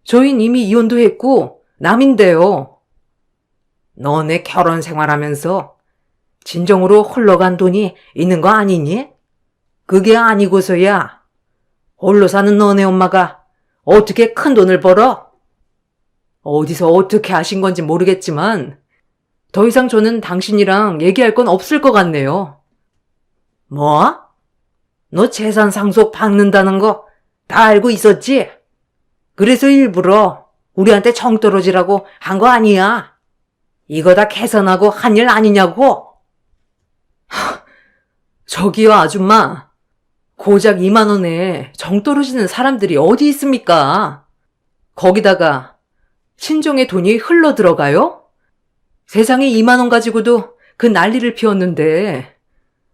저흰 이미 이혼도 했고, 남인데요. 너네 결혼 생활하면서 진정으로 흘러간 돈이 있는 거 아니니? 그게 아니고서야 홀로 사는 너네 엄마가 어떻게 큰 돈을 벌어? 어디서 어떻게 아신 건지 모르겠지만, 더 이상 저는 당신이랑 얘기할 건 없을 것 같네요. 뭐? 너 재산 상속 받는다는 거 다 알고 있었지? 그래서 일부러 우리한테 정 떨어지라고 한 거 아니야? 이거 다 계산하고 한 일 아니냐고? 저기요, 아줌마. 고작 2만 원에 정 떨어지는 사람들이 어디 있습니까? 거기다가 친정의 돈이 흘러 들어가요? 세상에 2만 원 가지고도 그 난리를 피웠는데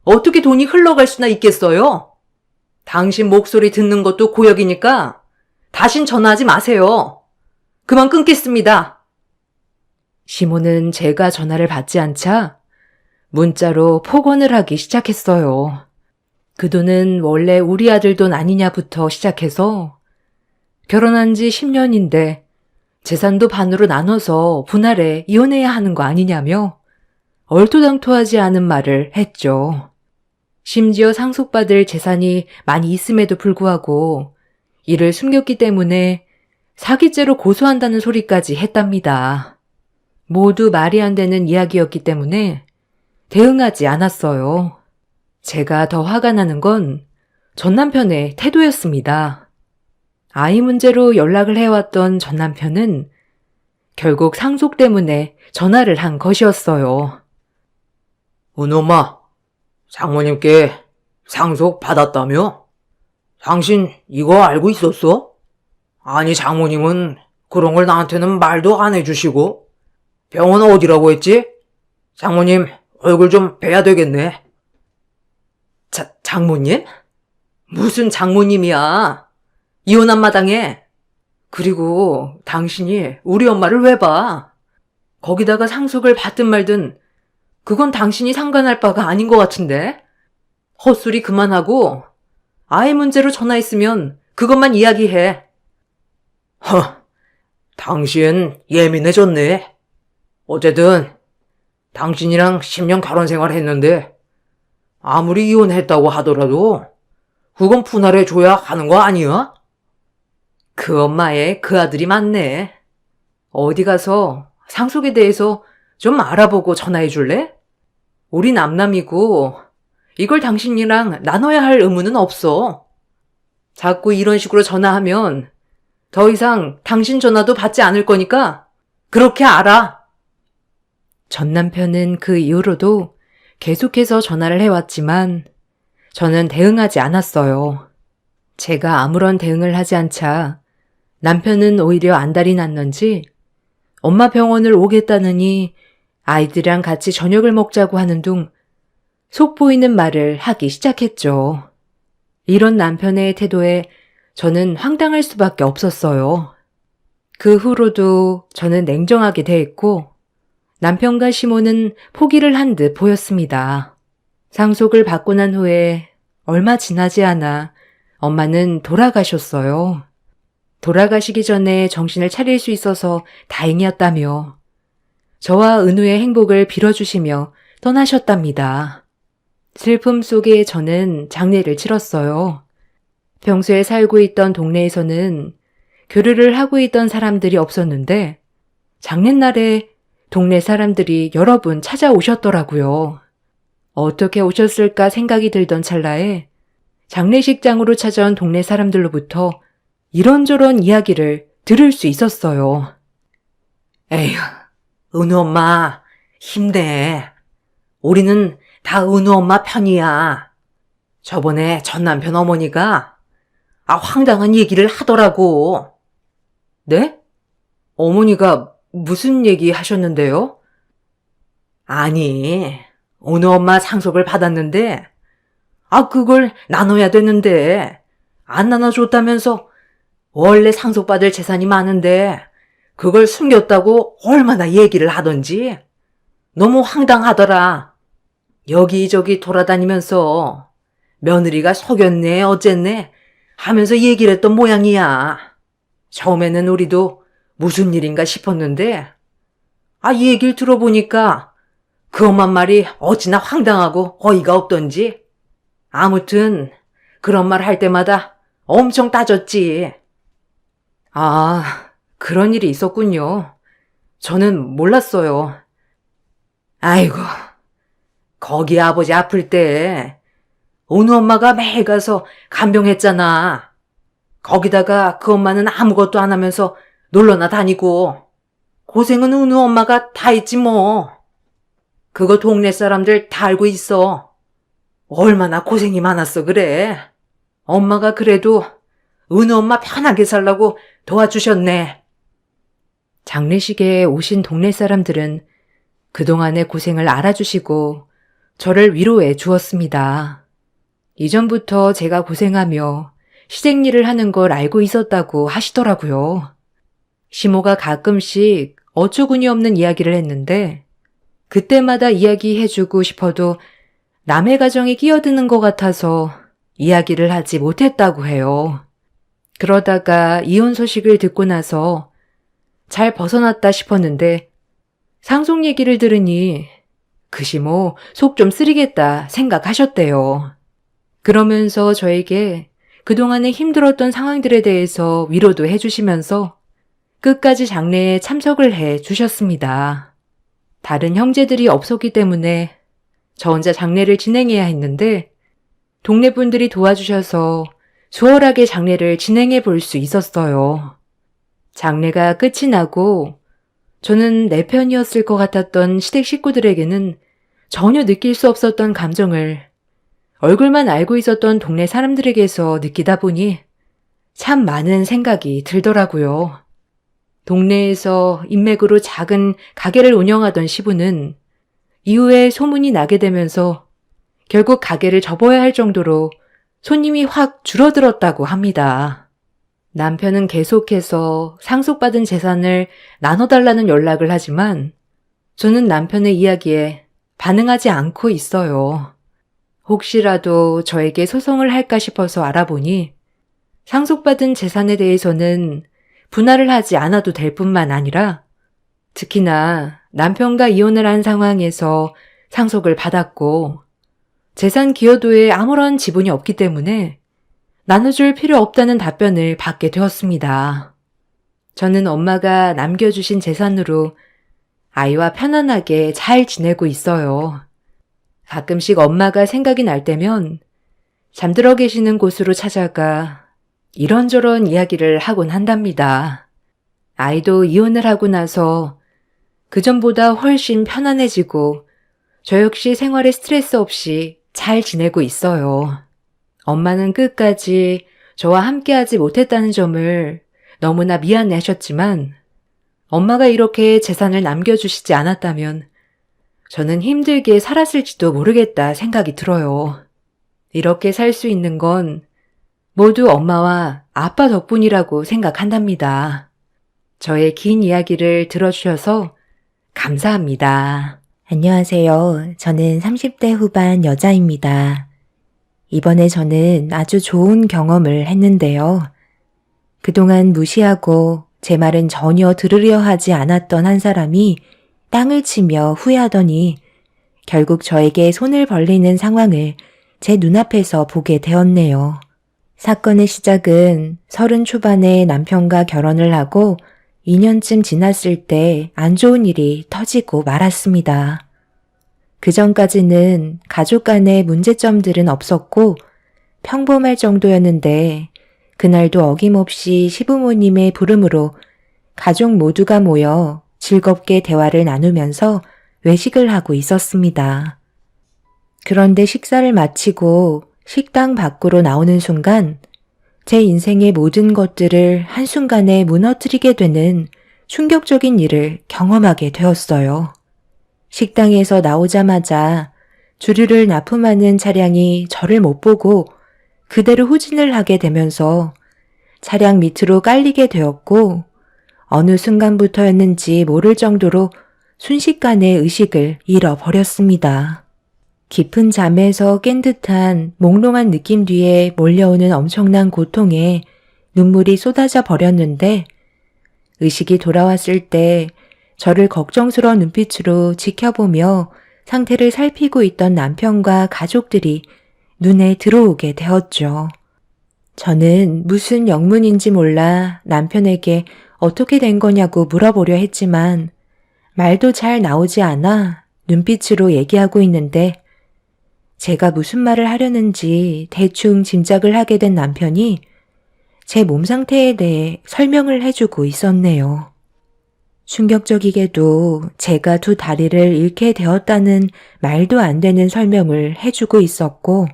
어떻게 돈이 흘러갈 수나 있겠어요? 당신 목소리 듣는 것도 고역이니까 다신 전화하지 마세요. 그만 끊겠습니다. 시모는 제가 전화를 받지 않자 문자로 폭언을 하기 시작했어요. 그 돈은 원래 우리 아들 돈 아니냐부터 시작해서 결혼한 지 10년인데 재산도 반으로 나눠서 분할해 이혼해야 하는 거 아니냐며 얼토당토하지 않은 말을 했죠. 심지어 상속받을 재산이 많이 있음에도 불구하고 이를 숨겼기 때문에 사기죄로 고소한다는 소리까지 했답니다. 모두 말이 안 되는 이야기였기 때문에 대응하지 않았어요. 제가 더 화가 나는 건 전 남편의 태도였습니다. 아이 문제로 연락을 해왔던 전 남편은 결국 상속 때문에 전화를 한 것이었어요. 은엄마, 장모님께 상속 받았다며? 당신 이거 알고 있었어? 아니, 장모님은 그런 걸 나한테는 말도 안 해주시고. 병원 어디라고 했지? 장모님 얼굴 좀 뵈야 되겠네. 장모님? 무슨 장모님이야? 이혼한 마당에. 그리고 당신이 우리 엄마를 왜 봐? 거기다가 상속을 받든 말든 그건 당신이 상관할 바가 아닌 것 같은데? 헛소리 그만하고 아이 문제로 전화했으면 그것만 이야기해. 당신 예민해졌네. 어쨌든 당신이랑 10년 결혼 생활했는데 아무리 이혼했다고 하더라도 그건 분할해줘야 하는 거 아니야? 그 엄마의 그 아들이 맞네. 어디 가서 상속에 대해서 좀 알아보고 전화해 줄래? 우리 남남이고 이걸 당신이랑 나눠야 할 의무는 없어. 자꾸 이런 식으로 전화하면 더 이상 당신 전화도 받지 않을 거니까 그렇게 알아. 전 남편은 그 이후로도 계속해서 전화를 해왔지만 저는 대응하지 않았어요. 제가 아무런 대응을 하지 않자 남편은 오히려 안달이 났는지 엄마 병원을 오겠다느니 아이들이랑 같이 저녁을 먹자고 하는 둥 속보이는 말을 하기 시작했죠. 이런 남편의 태도에 저는 황당할 수밖에 없었어요. 그 후로도 저는 냉정하게 대했고 남편과 시모는 포기를 한 듯 보였습니다. 상속을 받고 난 후에 얼마 지나지 않아 엄마는 돌아가셨어요. 돌아가시기 전에 정신을 차릴 수 있어서 다행이었다며 저와 은우의 행복을 빌어주시며 떠나셨답니다. 슬픔 속에 저는 장례를 치렀어요. 평소에 살고 있던 동네에서는 교류를 하고 있던 사람들이 없었는데 장례날에 동네 사람들이 여러 분 찾아오셨더라고요. 어떻게 오셨을까 생각이 들던 찰나에 장례식장으로 찾아온 동네 사람들로부터 이런저런 이야기를 들을 수 있었어요. 에휴, 은우 엄마, 힘내. 우리는 다 은우 엄마 편이야. 저번에 전 남편 어머니가 황당한 얘기를 하더라고. 네? 어머니가 무슨 얘기 하셨는데요? 아니, 은우 엄마 상속을 받았는데, 그걸 나눠야 되는데, 안 나눠줬다면서 원래 상속받을 재산이 많은데, 그걸 숨겼다고 얼마나 얘기를 하던지. 너무 황당하더라. 여기저기 돌아다니면서 며느리가 속였네 어쨌네 하면서 얘기를 했던 모양이야. 처음에는 우리도 무슨 일인가 싶었는데 이 얘기를 들어보니까 그 엄마 말이 어찌나 황당하고 어이가 없던지. 아무튼 그런 말 할 때마다 엄청 따졌지. 그런 일이 있었군요. 저는 몰랐어요. 아이고, 거기 아버지 아플 때 은우 엄마가 매일 가서 간병했잖아. 거기다가 그 엄마는 아무것도 안 하면서 놀러나 다니고 고생은 은우 엄마가 다 했지 뭐. 그거 동네 사람들 다 알고 있어. 얼마나 고생이 많았어 그래. 엄마가 그래도 은우 엄마 편하게 살라고 도와주셨네. 장례식에 오신 동네 사람들은 그동안의 고생을 알아주시고 저를 위로해 주었습니다. 이전부터 제가 고생하며 시댁일을 하는 걸 알고 있었다고 하시더라고요. 시모가 가끔씩 어처구니 없는 이야기를 했는데 그때마다 이야기해주고 싶어도 남의 가정에 끼어드는 것 같아서 이야기를 하지 못했다고 해요. 그러다가 이혼 소식을 듣고 나서 잘 벗어났다 싶었는데 상속 얘기를 들으니 그 시모 속 좀 쓰리겠다 생각하셨대요. 그러면서 저에게 그동안에 힘들었던 상황들에 대해서 위로도 해주시면서 끝까지 장례에 참석을 해 주셨습니다. 다른 형제들이 없었기 때문에 저 혼자 장례를 진행해야 했는데 동네 분들이 도와주셔서 수월하게 장례를 진행해 볼 수 있었어요. 장례가 끝이 나고 저는 내 편이었을 것 같았던 시댁 식구들에게는 전혀 느낄 수 없었던 감정을 얼굴만 알고 있었던 동네 사람들에게서 느끼다 보니 참 많은 생각이 들더라고요. 동네에서 인맥으로 작은 가게를 운영하던 시부는 이후에 소문이 나게 되면서 결국 가게를 접어야 할 정도로 손님이 확 줄어들었다고 합니다. 남편은 계속해서 상속받은 재산을 나눠달라는 연락을 하지만 저는 남편의 이야기에 반응하지 않고 있어요. 혹시라도 저에게 소송을 할까 싶어서 알아보니 상속받은 재산에 대해서는 분할을 하지 않아도 될 뿐만 아니라 특히나 남편과 이혼을 한 상황에서 상속을 받았고 재산 기여도에 아무런 지분이 없기 때문에 나눠줄 필요 없다는 답변을 받게 되었습니다. 저는 엄마가 남겨주신 재산으로 아이와 편안하게 잘 지내고 있어요. 가끔씩 엄마가 생각이 날 때면 잠들어 계시는 곳으로 찾아가 이런저런 이야기를 하곤 한답니다. 아이도 이혼을 하고 나서 그전보다 훨씬 편안해지고 저 역시 생활에 스트레스 없이 잘 지내고 있어요. 엄마는 끝까지 저와 함께하지 못했다는 점을 너무나 미안해 하셨지만 엄마가 이렇게 재산을 남겨주시지 않았다면 저는 힘들게 살았을지도 모르겠다 생각이 들어요. 이렇게 살 수 있는 건 모두 엄마와 아빠 덕분이라고 생각한답니다. 저의 긴 이야기를 들어주셔서 감사합니다. 안녕하세요. 저는 30대 후반 여자입니다. 이번에 저는 아주 좋은 경험을 했는데요. 그동안 무시하고 제 말은 전혀 들으려 하지 않았던 한 사람이 땅을 치며 후회하더니 결국 저에게 손을 벌리는 상황을 제 눈앞에서 보게 되었네요. 사건의 시작은 30 초반에 남편과 결혼을 하고 2년쯤 지났을 때 안 좋은 일이 터지고 말았습니다. 그 전까지는 가족 간의 문제점들은 없었고 평범할 정도였는데 그날도 어김없이 시부모님의 부름으로 가족 모두가 모여 즐겁게 대화를 나누면서 외식을 하고 있었습니다. 그런데 식사를 마치고 식당 밖으로 나오는 순간 제 인생의 모든 것들을 한순간에 무너뜨리게 되는 충격적인 일을 경험하게 되었어요. 식당에서 나오자마자 주류를 납품하는 차량이 저를 못 보고 그대로 후진을 하게 되면서 차량 밑으로 깔리게 되었고 어느 순간부터였는지 모를 정도로 순식간에 의식을 잃어버렸습니다. 깊은 잠에서 깬 듯한 몽롱한 느낌 뒤에 몰려오는 엄청난 고통에 눈물이 쏟아져 버렸는데 의식이 돌아왔을 때 저를 걱정스러운 눈빛으로 지켜보며 상태를 살피고 있던 남편과 가족들이 눈에 들어오게 되었죠. 저는 무슨 영문인지 몰라 남편에게 어떻게 된 거냐고 물어보려 했지만 말도 잘 나오지 않아 눈빛으로 얘기하고 있는데 제가 무슨 말을 하려는지 대충 짐작을 하게 된 남편이 제 몸 상태에 대해 설명을 해주고 있었네요. 충격적이게도 제가 두 다리를 잃게 되었다는 말도 안 되는 설명을 해주고 있었고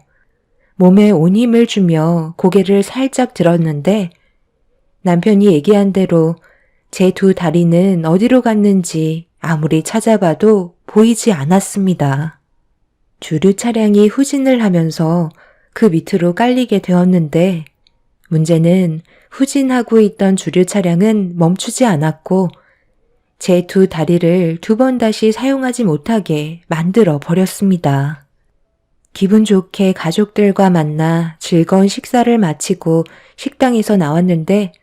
몸에 온 힘을 주며 고개를 살짝 들었는데 남편이 얘기한 대로 제 두 다리는 어디로 갔는지 아무리 찾아봐도 보이지 않았습니다. 주류 차량이 후진을 하면서 그 밑으로 깔리게 되었는데 문제는 후진하고 있던 주류 차량은 멈추지 않았고 제 두 다리를 두 번 다시 사용하지 못하게 만들어 버렸습니다. 기분 좋게 가족들과 만나 즐거운 식사를 마치고 식당에서 나왔는데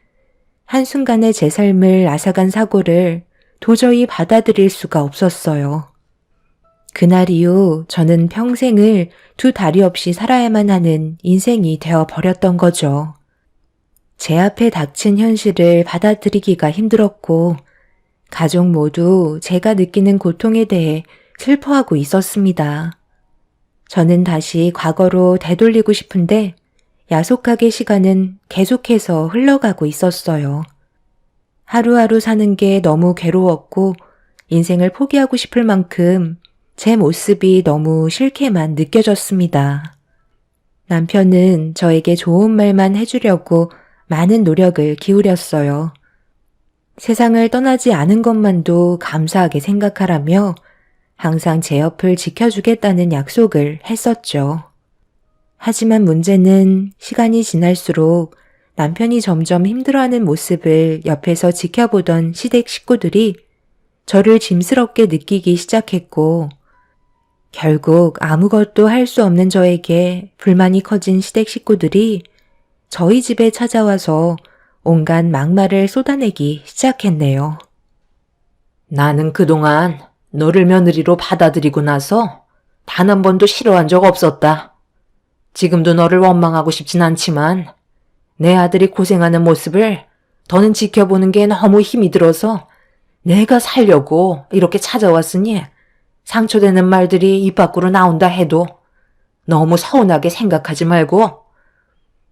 한순간에 제 삶을 앗아간 사고를 도저히 받아들일 수가 없었어요. 그날 이후 저는 평생을 두 다리 없이 살아야만 하는 인생이 되어 버렸던 거죠. 제 앞에 닥친 현실을 받아들이기가 힘들었고 가족 모두 제가 느끼는 고통에 대해 슬퍼하고 있었습니다. 저는 다시 과거로 되돌리고 싶은데 야속하게 시간은 계속해서 흘러가고 있었어요. 하루하루 사는 게 너무 괴로웠고 인생을 포기하고 싶을 만큼 제 모습이 너무 싫게만 느껴졌습니다. 남편은 저에게 좋은 말만 해주려고 많은 노력을 기울였어요. 세상을 떠나지 않은 것만도 감사하게 생각하라며 항상 제 옆을 지켜주겠다는 약속을 했었죠. 하지만 문제는 시간이 지날수록 남편이 점점 힘들어하는 모습을 옆에서 지켜보던 시댁 식구들이 저를 짐스럽게 느끼기 시작했고 결국 아무것도 할 수 없는 저에게 불만이 커진 시댁 식구들이 저희 집에 찾아와서 온갖 막말을 쏟아내기 시작했네요. 나는 그동안 너를 며느리로 받아들이고 나서 단 한 번도 싫어한 적 없었다. 지금도 너를 원망하고 싶진 않지만 내 아들이 고생하는 모습을 더는 지켜보는 게 너무 힘이 들어서 내가 살려고 이렇게 찾아왔으니 상처되는 말들이 입 밖으로 나온다 해도 너무 서운하게 생각하지 말고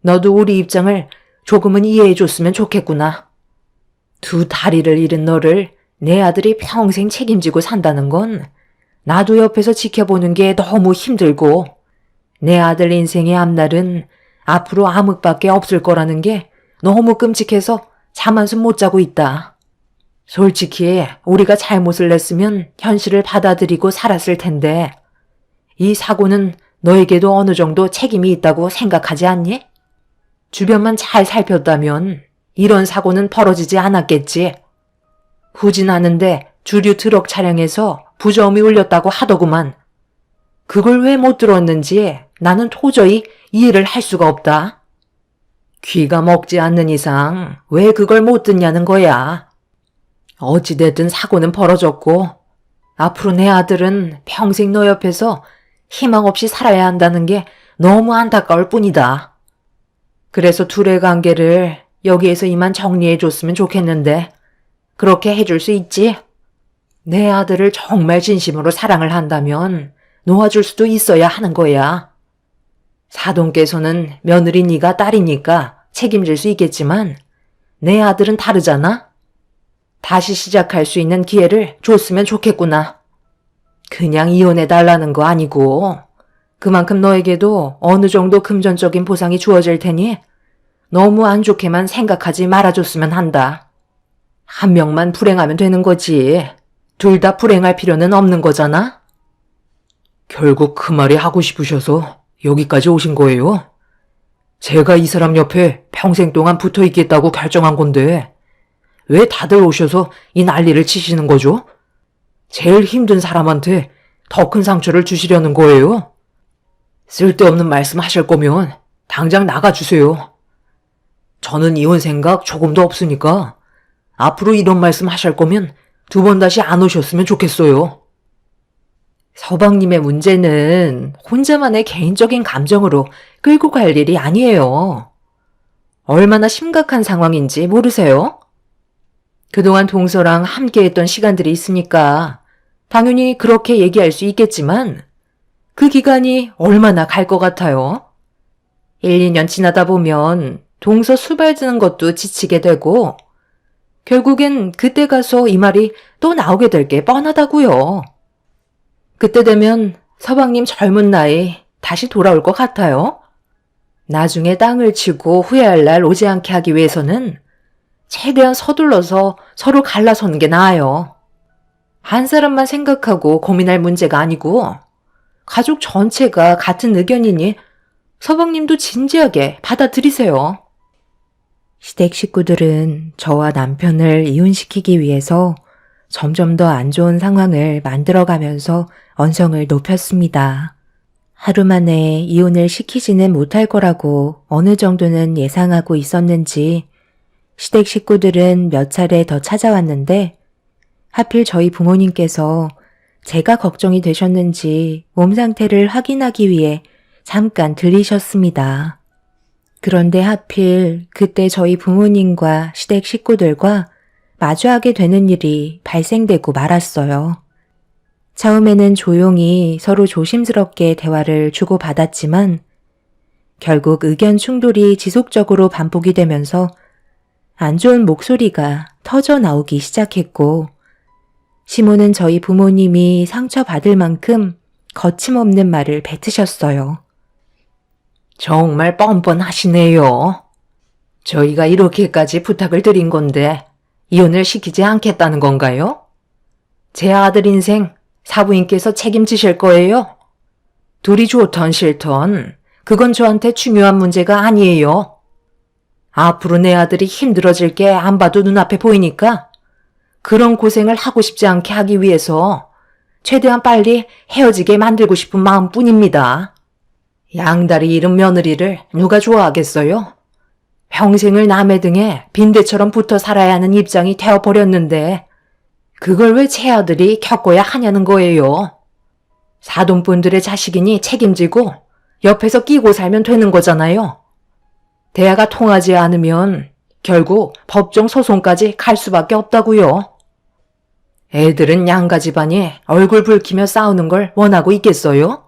너도 우리 입장을 조금은 이해해 줬으면 좋겠구나. 두 다리를 잃은 너를 내 아들이 평생 책임지고 산다는 건 나도 옆에서 지켜보는 게 너무 힘들고 내 아들 인생의 앞날은 앞으로 암흑밖에 없을 거라는 게 너무 끔찍해서 잠 한숨 못 자고 있다. 솔직히 우리가 잘못을 냈으면 현실을 받아들이고 살았을 텐데 이 사고는 너에게도 어느 정도 책임이 있다고 생각하지 않니? 주변만 잘 살폈다면 이런 사고는 벌어지지 않았겠지. 후진하는데 주류 트럭 차량에서 부저음이 울렸다고 하더구만. 그걸 왜 못 들었는지 나는 도저히 이해를 할 수가 없다. 귀가 먹지 않는 이상 왜 그걸 못 듣냐는 거야. 어찌됐든 사고는 벌어졌고 앞으로 내 아들은 평생 너 옆에서 희망 없이 살아야 한다는 게 너무 안타까울 뿐이다. 그래서 둘의 관계를 여기에서 이만 정리해 줬으면 좋겠는데 그렇게 해줄 수 있지? 내 아들을 정말 진심으로 사랑을 한다면 놓아줄 수도 있어야 하는 거야. 사돈께서는 며느리 네가 딸이니까 책임질 수 있겠지만 내 아들은 다르잖아. 다시 시작할 수 있는 기회를 줬으면 좋겠구나. 그냥 이혼해달라는 거 아니고 그만큼 너에게도 어느 정도 금전적인 보상이 주어질 테니 너무 안 좋게만 생각하지 말아줬으면 한다. 한 명만 불행하면 되는 거지. 둘 다 불행할 필요는 없는 거잖아? 결국 그 말이 하고 싶으셔서 여기까지 오신 거예요? 제가 이 사람 옆에 평생 동안 붙어 있겠다고 결정한 건데 왜 다들 오셔서 이 난리를 치시는 거죠? 제일 힘든 사람한테 더 큰 상처를 주시려는 거예요? 쓸데없는 말씀 하실 거면 당장 나가주세요. 저는 이혼 생각 조금도 없으니까 앞으로 이런 말씀 하실 거면 2번 다시 안 오셨으면 좋겠어요. 서방님의 문제는 혼자만의 개인적인 감정으로 끌고 갈 일이 아니에요. 얼마나 심각한 상황인지 모르세요? 그동안 동서랑 함께했던 시간들이 있으니까 당연히 그렇게 얘기할 수 있겠지만 그 기간이 얼마나 갈 것 같아요? 1, 2년 지나다 보면 동서 수발지는 것도 지치게 되고 결국엔 그때 가서 이 말이 또 나오게 될 게 뻔하다고요. 그때 되면 서방님 젊은 나이 다시 돌아올 것 같아요. 나중에 땅을 치고 후회할 날 오지 않게 하기 위해서는 최대한 서둘러서 서로 갈라서는 게 나아요. 한 사람만 생각하고 고민할 문제가 아니고 가족 전체가 같은 의견이니 서방님도 진지하게 받아들이세요. 시댁 식구들은 저와 남편을 이혼시키기 위해서 점점 더 안 좋은 상황을 만들어가면서 언성을 높였습니다. 하루 만에 이혼을 시키지는 못할 거라고 어느 정도는 예상하고 있었는지 시댁 식구들은 몇 차례 더 찾아왔는데 하필 저희 부모님께서 제가 걱정이 되셨는지 몸 상태를 확인하기 위해 잠깐 들리셨습니다. 그런데 하필 그때 저희 부모님과 시댁 식구들과 마주하게 되는 일이 발생되고 말았어요. 처음에는 조용히 서로 조심스럽게 대화를 주고받았지만 결국 의견 충돌이 지속적으로 반복이 되면서 안 좋은 목소리가 터져 나오기 시작했고 시모는 저희 부모님이 상처받을 만큼 거침없는 말을 뱉으셨어요. 정말 뻔뻔하시네요. 저희가 이렇게까지 부탁을 드린 건데 이혼을 시키지 않겠다는 건가요? 제 아들 인생 사부인께서 책임지실 거예요? 둘이 좋던 싫던 그건 저한테 중요한 문제가 아니에요. 앞으로 내 아들이 힘들어질 게 안 봐도 눈앞에 보이니까 그런 고생을 하고 싶지 않게 하기 위해서 최대한 빨리 헤어지게 만들고 싶은 마음뿐입니다. 양다리 잃은 며느리를 누가 좋아하겠어요? 평생을 남의 등에 빈대처럼 붙어 살아야 하는 입장이 되어버렸는데 그걸 왜 제 아들이 겪어야 하냐는 거예요. 사돈분들의 자식이니 책임지고 옆에서 끼고 살면 되는 거잖아요. 대화가 통하지 않으면 결국 법정 소송까지 갈 수밖에 없다고요. 애들은 양가 집안이 얼굴 붉히며 싸우는 걸 원하고 있겠어요?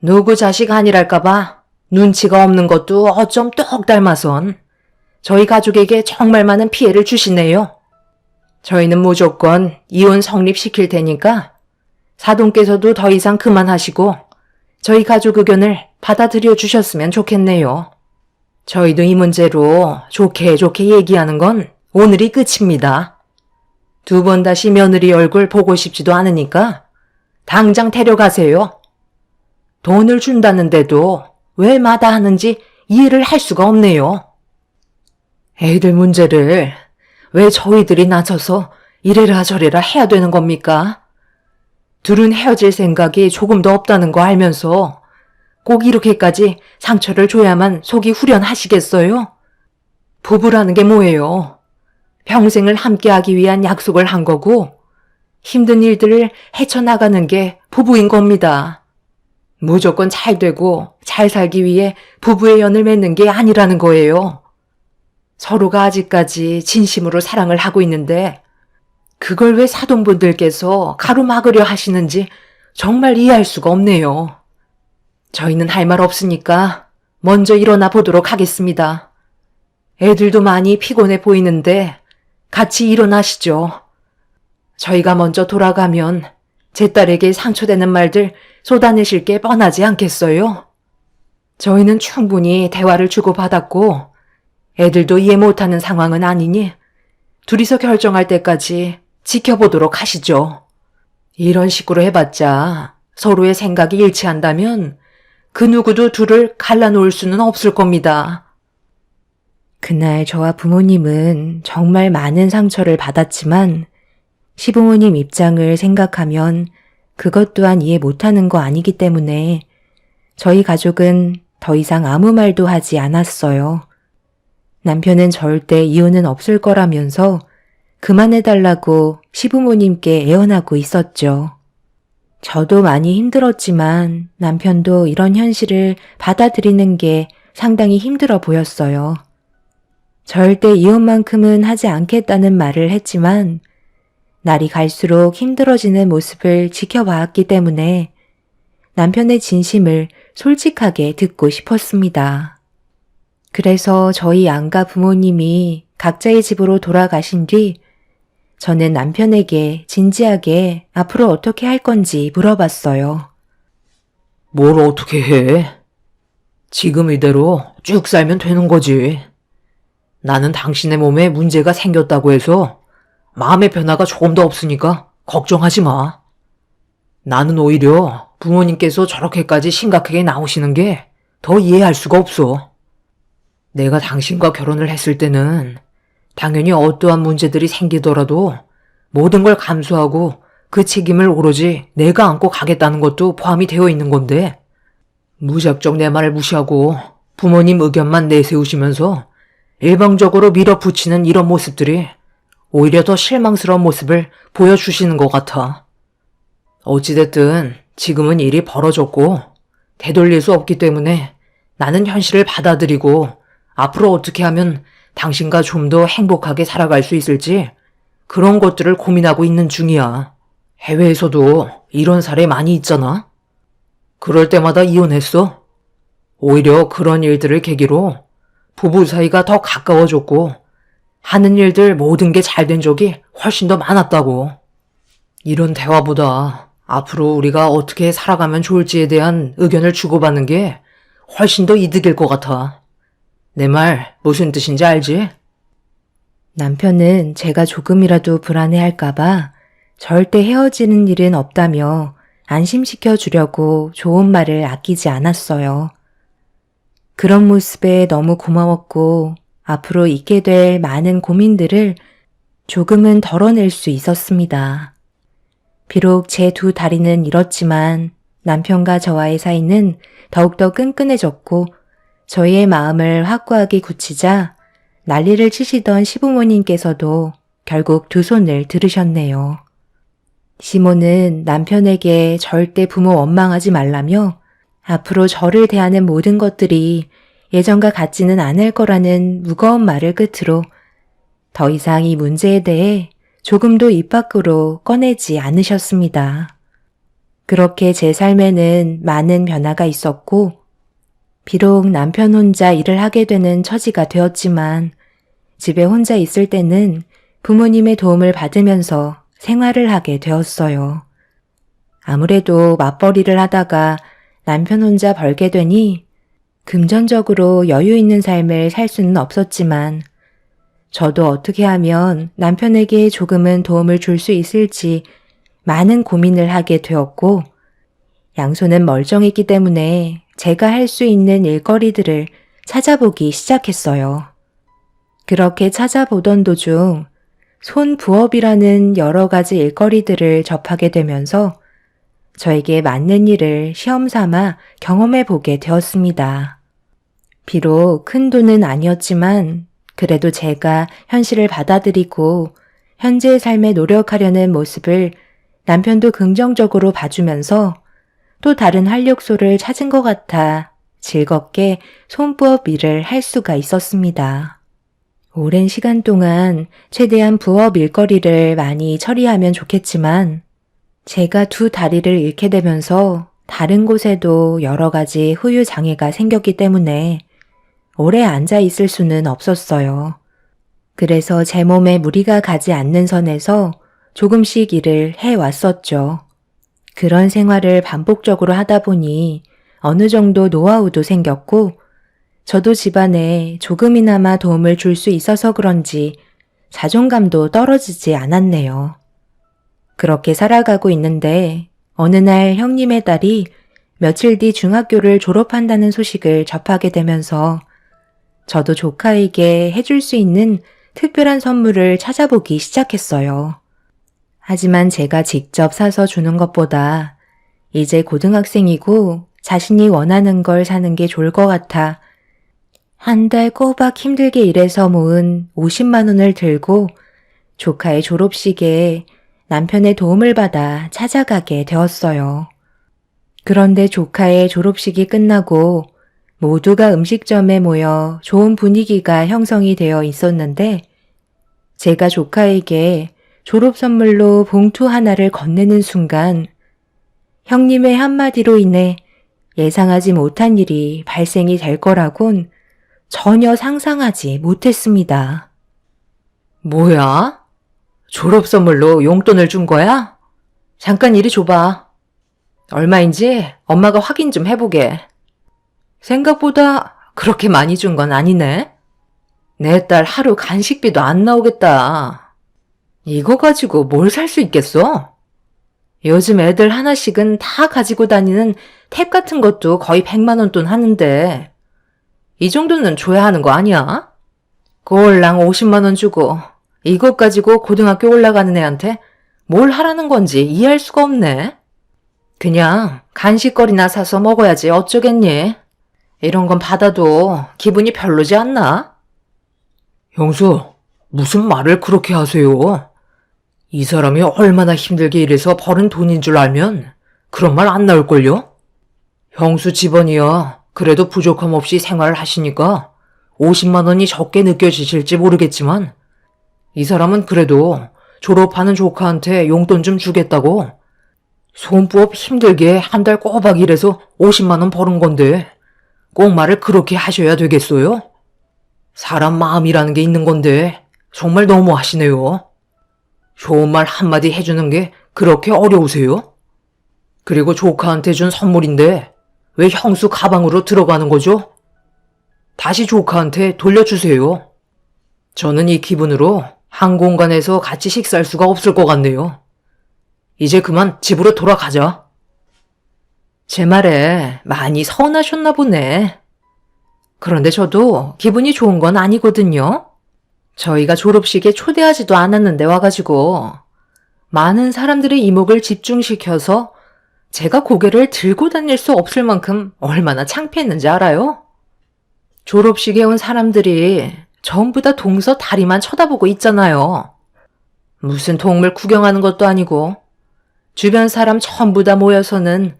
누구 자식 아니랄까봐 눈치가 없는 것도 어쩜 똑 닮아선 저희 가족에게 정말 많은 피해를 주시네요. 저희는 무조건 이혼 성립시킬 테니까 사돈께서도 더 이상 그만하시고 저희 가족 의견을 받아들여 주셨으면 좋겠네요. 저희도 이 문제로 좋게 얘기하는 건 오늘이 끝입니다. 2번 다시 며느리 얼굴 보고 싶지도 않으니까 당장 데려가세요. 돈을 준다는데도 왜 마다하는지 이해를 할 수가 없네요. 애들 문제를 왜 저희들이 나서서 이래라 저래라 해야 되는 겁니까? 둘은 헤어질 생각이 조금도 없다는 거 알면서 꼭 이렇게까지 상처를 줘야만 속이 후련하시겠어요? 부부라는 게 뭐예요? 평생을 함께하기 위한 약속을 한 거고 힘든 일들을 헤쳐나가는 게 부부인 겁니다. 무조건 잘 되고 잘 살기 위해 부부의 연을 맺는 게 아니라는 거예요. 서로가 아직까지 진심으로 사랑을 하고 있는데 그걸 왜 사돈분들께서 가로막으려 하시는지 정말 이해할 수가 없네요. 저희는 할 말 없으니까 먼저 일어나 보도록 하겠습니다. 애들도 많이 피곤해 보이는데 같이 일어나시죠. 저희가 먼저 돌아가면 제 딸에게 상처되는 말들 쏟아내실 게 뻔하지 않겠어요? 저희는 충분히 대화를 주고받았고 애들도 이해 못하는 상황은 아니니 둘이서 결정할 때까지 지켜보도록 하시죠. 이런 식으로 해봤자 서로의 생각이 일치한다면 그 누구도 둘을 갈라놓을 수는 없을 겁니다. 그날 저와 부모님은 정말 많은 상처를 받았지만 시부모님 입장을 생각하면 그것 또한 이해 못하는 거 아니기 때문에 저희 가족은 더 이상 아무 말도 하지 않았어요. 남편은 절대 이혼은 없을 거라면서 그만해달라고 시부모님께 애원하고 있었죠. 저도 많이 힘들었지만 남편도 이런 현실을 받아들이는 게 상당히 힘들어 보였어요. 절대 이혼만큼은 하지 않겠다는 말을 했지만 날이 갈수록 힘들어지는 모습을 지켜봐왔기 때문에 남편의 진심을 솔직하게 듣고 싶었습니다. 그래서 저희 양가 부모님이 각자의 집으로 돌아가신 뒤 저는 남편에게 진지하게 앞으로 어떻게 할 건지 물어봤어요. 뭘 어떻게 해? 지금 이대로 쭉 살면 되는 거지. 나는 당신의 몸에 문제가 생겼다고 해서 마음의 변화가 조금도 없으니까 걱정하지 마. 나는 오히려 부모님께서 저렇게까지 심각하게 나오시는 게 더 이해할 수가 없어. 내가 당신과 결혼을 했을 때는 당연히 어떠한 문제들이 생기더라도 모든 걸 감수하고 그 책임을 오로지 내가 안고 가겠다는 것도 포함이 되어 있는 건데 무작정 내 말을 무시하고 부모님 의견만 내세우시면서 일방적으로 밀어붙이는 이런 모습들이 오히려 더 실망스러운 모습을 보여주시는 것 같아. 어찌됐든 지금은 일이 벌어졌고 되돌릴 수 없기 때문에 나는 현실을 받아들이고 앞으로 어떻게 하면 당신과 좀 더 행복하게 살아갈 수 있을지 그런 것들을 고민하고 있는 중이야. 해외에서도 이런 사례 많이 있잖아. 그럴 때마다 이혼했어. 오히려 그런 일들을 계기로 부부 사이가 더 가까워졌고 하는 일들 모든 게 잘 된 적이 훨씬 더 많았다고. 이런 대화보다 앞으로 우리가 어떻게 살아가면 좋을지에 대한 의견을 주고받는 게 훨씬 더 이득일 것 같아. 내 말 무슨 뜻인지 알지? 남편은 제가 조금이라도 불안해할까봐 절대 헤어지는 일은 없다며 안심시켜 주려고 좋은 말을 아끼지 않았어요. 그런 모습에 너무 고마웠고 앞으로 있게 될 많은 고민들을 조금은 덜어낼 수 있었습니다. 비록 제 두 다리는 잃었지만 남편과 저와의 사이는 더욱더 끈끈해졌고 저희의 마음을 확고하게 굳히자 난리를 치시던 시부모님께서도 결국 두 손을 들으셨네요. 시모는 남편에게 절대 부모 원망하지 말라며 앞으로 저를 대하는 모든 것들이 예전과 같지는 않을 거라는 무거운 말을 끝으로 더 이상 이 문제에 대해 조금도 입 밖으로 꺼내지 않으셨습니다. 그렇게 제 삶에는 많은 변화가 있었고 비록 남편 혼자 일을 하게 되는 처지가 되었지만 집에 혼자 있을 때는 부모님의 도움을 받으면서 생활을 하게 되었어요. 아무래도 맞벌이를 하다가 남편 혼자 벌게 되니 금전적으로 여유 있는 삶을 살 수는 없었지만 저도 어떻게 하면 남편에게 조금은 도움을 줄 수 있을지 많은 고민을 하게 되었고 양손은 멀쩡했기 때문에 제가 할 수 있는 일거리들을 찾아보기 시작했어요. 그렇게 찾아보던 도중 손부업이라는 여러 가지 일거리들을 접하게 되면서 저에게 맞는 일을 시험 삼아 경험해 보게 되었습니다. 비록 큰 돈은 아니었지만 그래도 제가 현실을 받아들이고 현재의 삶에 노력하려는 모습을 남편도 긍정적으로 봐주면서 또 다른 활력소를 찾은 것 같아 즐겁게 손부업 일을 할 수가 있었습니다. 오랜 시간 동안 최대한 부업 일거리를 많이 처리하면 좋겠지만 제가 두 다리를 잃게 되면서 다른 곳에도 여러 가지 후유 장애가 생겼기 때문에 오래 앉아 있을 수는 없었어요. 그래서 제 몸에 무리가 가지 않는 선에서 조금씩 일을 해왔었죠. 그런 생활을 반복적으로 하다 보니 어느 정도 노하우도 생겼고 저도 집안에 조금이나마 도움을 줄 수 있어서 그런지 자존감도 떨어지지 않았네요. 그렇게 살아가고 있는데 어느 날 형님의 딸이 며칠 뒤 중학교를 졸업한다는 소식을 접하게 되면서 저도 조카에게 해줄 수 있는 특별한 선물을 찾아보기 시작했어요. 하지만 제가 직접 사서 주는 것보다 이제 고등학생이고 자신이 원하는 걸 사는 게 좋을 것 같아 한 달 꼬박 힘들게 일해서 모은 50만 원을 들고 조카의 졸업식에 남편의 도움을 받아 찾아가게 되었어요. 그런데 조카의 졸업식이 끝나고 모두가 음식점에 모여 좋은 분위기가 형성이 되어 있었는데 제가 조카에게 졸업 선물로 봉투 하나를 건네는 순간 형님의 한마디로 인해 예상하지 못한 일이 발생이 될 거라곤 전혀 상상하지 못했습니다. 뭐야? 졸업 선물로 용돈을 준 거야? 잠깐 이리 줘봐. 얼마인지 엄마가 확인 좀 해보게. 생각보다 그렇게 많이 준 건 아니네. 내 딸 하루 간식비도 안 나오겠다. 이거 가지고 뭘 살 수 있겠어? 요즘 애들 하나씩은 다 가지고 다니는 탭 같은 것도 거의 100만 원 돈 하는데 이 정도는 줘야 하는 거 아니야? 꼴랑 50만 원 주고 이것 가지고 고등학교 올라가는 애한테 뭘 하라는 건지 이해할 수가 없네. 그냥 간식거리나 사서 먹어야지 어쩌겠니? 이런 건 받아도 기분이 별로지 않나? 형수, 무슨 말을 그렇게 하세요? 이 사람이 얼마나 힘들게 일해서 벌은 돈인 줄 알면 그런 말 안 나올걸요? 형수 집안이야 그래도 부족함 없이 생활을 하시니까 50만 원이 적게 느껴지실지 모르겠지만 이 사람은 그래도 졸업하는 조카한테 용돈 좀 주겠다고 손부업 힘들게 한 달 꼬박 일해서 50만 원 버는 건데 꼭 말을 그렇게 하셔야 되겠어요? 사람 마음이라는 게 있는 건데 정말 너무 하시네요. 좋은 말 한마디 해주는 게 그렇게 어려우세요? 그리고 조카한테 준 선물인데 왜 형수 가방으로 들어가는 거죠? 다시 조카한테 돌려주세요. 저는 이 기분으로 한 공간에서 같이 식사할 수가 없을 것 같네요. 이제 그만 집으로 돌아가자. 제 말에 많이 서운하셨나 보네. 그런데 저도 기분이 좋은 건 아니거든요. 저희가 졸업식에 초대하지도 않았는데 와가지고 많은 사람들의 이목을 집중시켜서 제가 고개를 들고 다닐 수 없을 만큼 얼마나 창피했는지 알아요? 졸업식에 온 사람들이 전부 다 동서 다리만 쳐다보고 있잖아요. 무슨 동물 구경하는 것도 아니고 주변 사람 전부 다 모여서는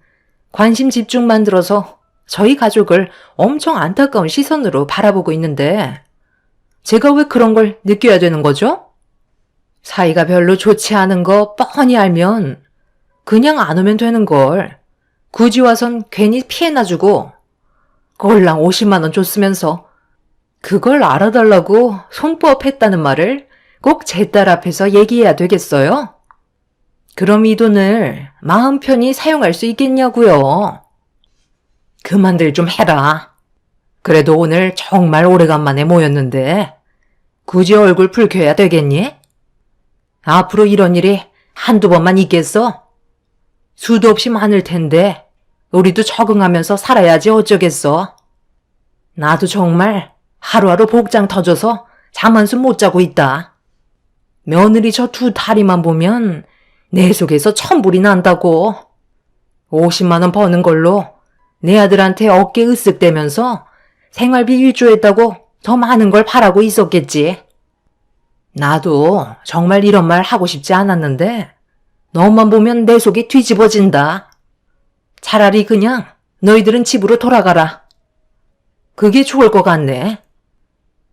관심 집중만 들어서 저희 가족을 엄청 안타까운 시선으로 바라보고 있는데 제가 왜 그런 걸 느껴야 되는 거죠? 사이가 별로 좋지 않은 거 뻔히 알면 그냥 안 오면 되는 걸 굳이 와선 괜히 피해나 주고 꼴랑 50만 원 줬으면서 그걸 알아달라고 손부업 했다는 말을 꼭 제 딸 앞에서 얘기해야 되겠어요? 그럼 이 돈을 마음 편히 사용할 수 있겠냐고요. 그만들 좀 해라. 그래도 오늘 정말 오래간만에 모였는데 굳이 얼굴 붉혀야 되겠니? 앞으로 이런 일이 한두 번만 있겠어? 수도 없이 많을 텐데 우리도 적응하면서 살아야지 어쩌겠어. 나도 정말 하루하루 복장 터져서 잠 한숨 못 자고 있다. 며느리 저 두 다리만 보면 내 속에서 천불이 난다고. 50만 원 버는 걸로 내 아들한테 어깨 으쓱대면서 생활비 일조했다고 더 많은 걸 바라고 있었겠지. 나도 정말 이런 말 하고 싶지 않았는데 너만 보면 내 속이 뒤집어진다. 차라리 그냥 너희들은 집으로 돌아가라. 그게 좋을 것 같네.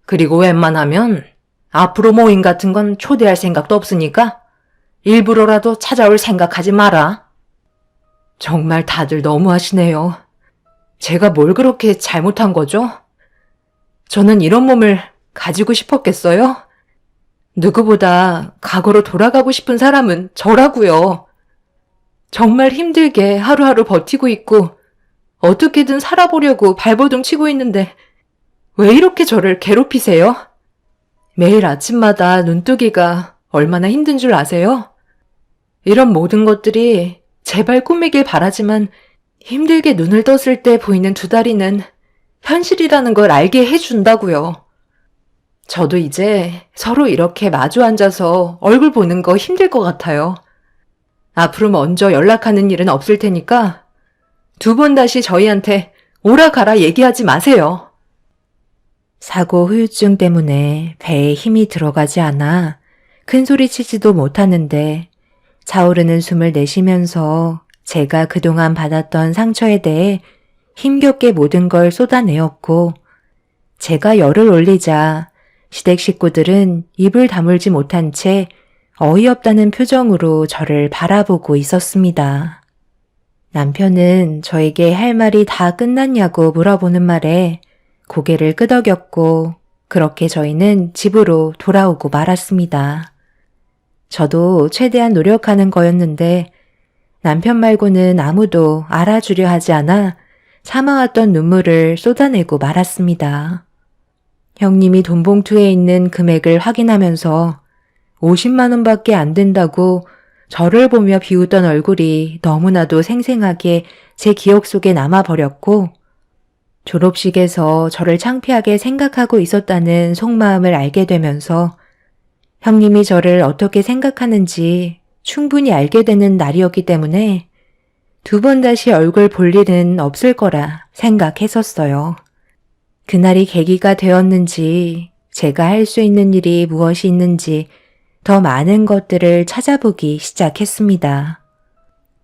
그리고 웬만하면 앞으로 모임 같은 건 초대할 생각도 없으니까 일부러라도 찾아올 생각하지 마라. 정말 다들 너무하시네요. 제가 뭘 그렇게 잘못한 거죠? 저는 이런 몸을 가지고 싶었겠어요? 누구보다 과거로 돌아가고 싶은 사람은 저라고요. 정말 힘들게 하루하루 버티고 있고 어떻게든 살아보려고 발버둥 치고 있는데 왜 이렇게 저를 괴롭히세요? 매일 아침마다 눈뜨기가 얼마나 힘든 줄 아세요? 이런 모든 것들이 제발 꿈이길 바라지만 힘들게 눈을 떴을 때 보이는 두 다리는 현실이라는 걸 알게 해준다고요. 저도 이제 서로 이렇게 마주 앉아서 얼굴 보는 거 힘들 것 같아요. 앞으로 먼저 연락하는 일은 없을 테니까 두 번 다시 저희한테 오라 가라 얘기하지 마세요. 사고 후유증 때문에 배에 힘이 들어가지 않아 큰 소리 치지도 못하는데 차오르는 숨을 내쉬면서 제가 그동안 받았던 상처에 대해 힘겹게 모든 걸 쏟아내었고 제가 열을 올리자 시댁 식구들은 입을 다물지 못한 채 어이없다는 표정으로 저를 바라보고 있었습니다. 남편은 저에게 할 말이 다 끝났냐고 물어보는 말에 고개를 끄덕였고 그렇게 저희는 집으로 돌아오고 말았습니다. 저도 최대한 노력하는 거였는데 남편 말고는 아무도 알아주려 하지 않아 참아왔던 눈물을 쏟아내고 말았습니다. 형님이 돈 봉투에 있는 금액을 확인하면서 50만 원밖에 안 된다고 저를 보며 비웃던 얼굴이 너무나도 생생하게 제 기억 속에 남아버렸고 졸업식에서 저를 창피하게 생각하고 있었다는 속마음을 알게 되면서 형님이 저를 어떻게 생각하는지 충분히 알게 되는 날이었기 때문에 두 번 다시 얼굴 볼 일은 없을 거라 생각했었어요. 그날이 계기가 되었는지 제가 할 수 있는 일이 무엇이 있는지 더 많은 것들을 찾아보기 시작했습니다.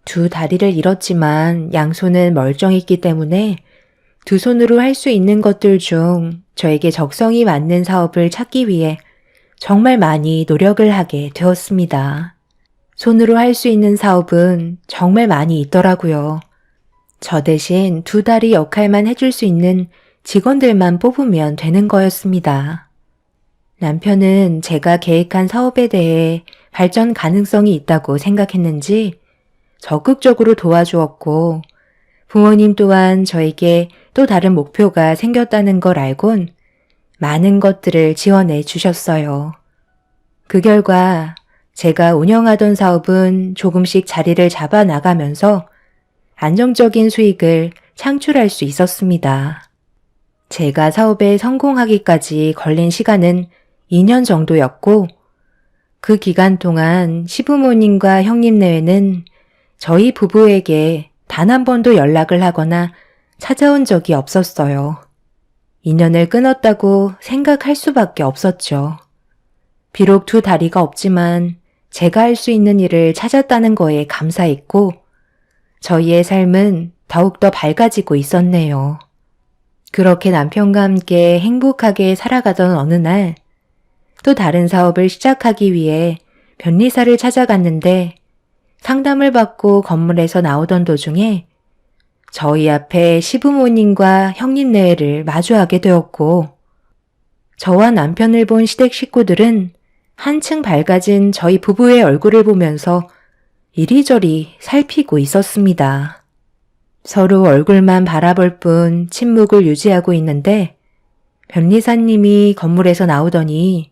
두 다리를 잃었지만 양손은 멀쩡했기 때문에 두 손으로 할 수 있는 것들 중 저에게 적성이 맞는 사업을 찾기 위해 정말 많이 노력을 하게 되었습니다. 손으로 할 수 있는 사업은 정말 많이 있더라고요. 저 대신 두 다리 역할만 해줄 수 있는 직원들만 뽑으면 되는 거였습니다. 남편은 제가 계획한 사업에 대해 발전 가능성이 있다고 생각했는지 적극적으로 도와주었고 부모님 또한 저에게 또 다른 목표가 생겼다는 걸 알곤 많은 것들을 지원해 주셨어요. 그 결과 제가 운영하던 사업은 조금씩 자리를 잡아 나가면서 안정적인 수익을 창출할 수 있었습니다. 제가 사업에 성공하기까지 걸린 시간은 2년 정도였고 그 기간 동안 시부모님과 형님 내외는 저희 부부에게 단 한 번도 연락을 하거나 찾아온 적이 없었어요. 인연을 끊었다고 생각할 수밖에 없었죠. 비록 두 다리가 없지만 제가 할 수 있는 일을 찾았다는 거에 감사했고 저희의 삶은 더욱더 밝아지고 있었네요. 그렇게 남편과 함께 행복하게 살아가던 어느 날 또 다른 사업을 시작하기 위해 변리사를 찾아갔는데 상담을 받고 건물에서 나오던 도중에 저희 앞에 시부모님과 형님 내외를 마주하게 되었고 저와 남편을 본 시댁 식구들은 한층 밝아진 저희 부부의 얼굴을 보면서 이리저리 살피고 있었습니다. 서로 얼굴만 바라볼 뿐 침묵을 유지하고 있는데 변리사님이 건물에서 나오더니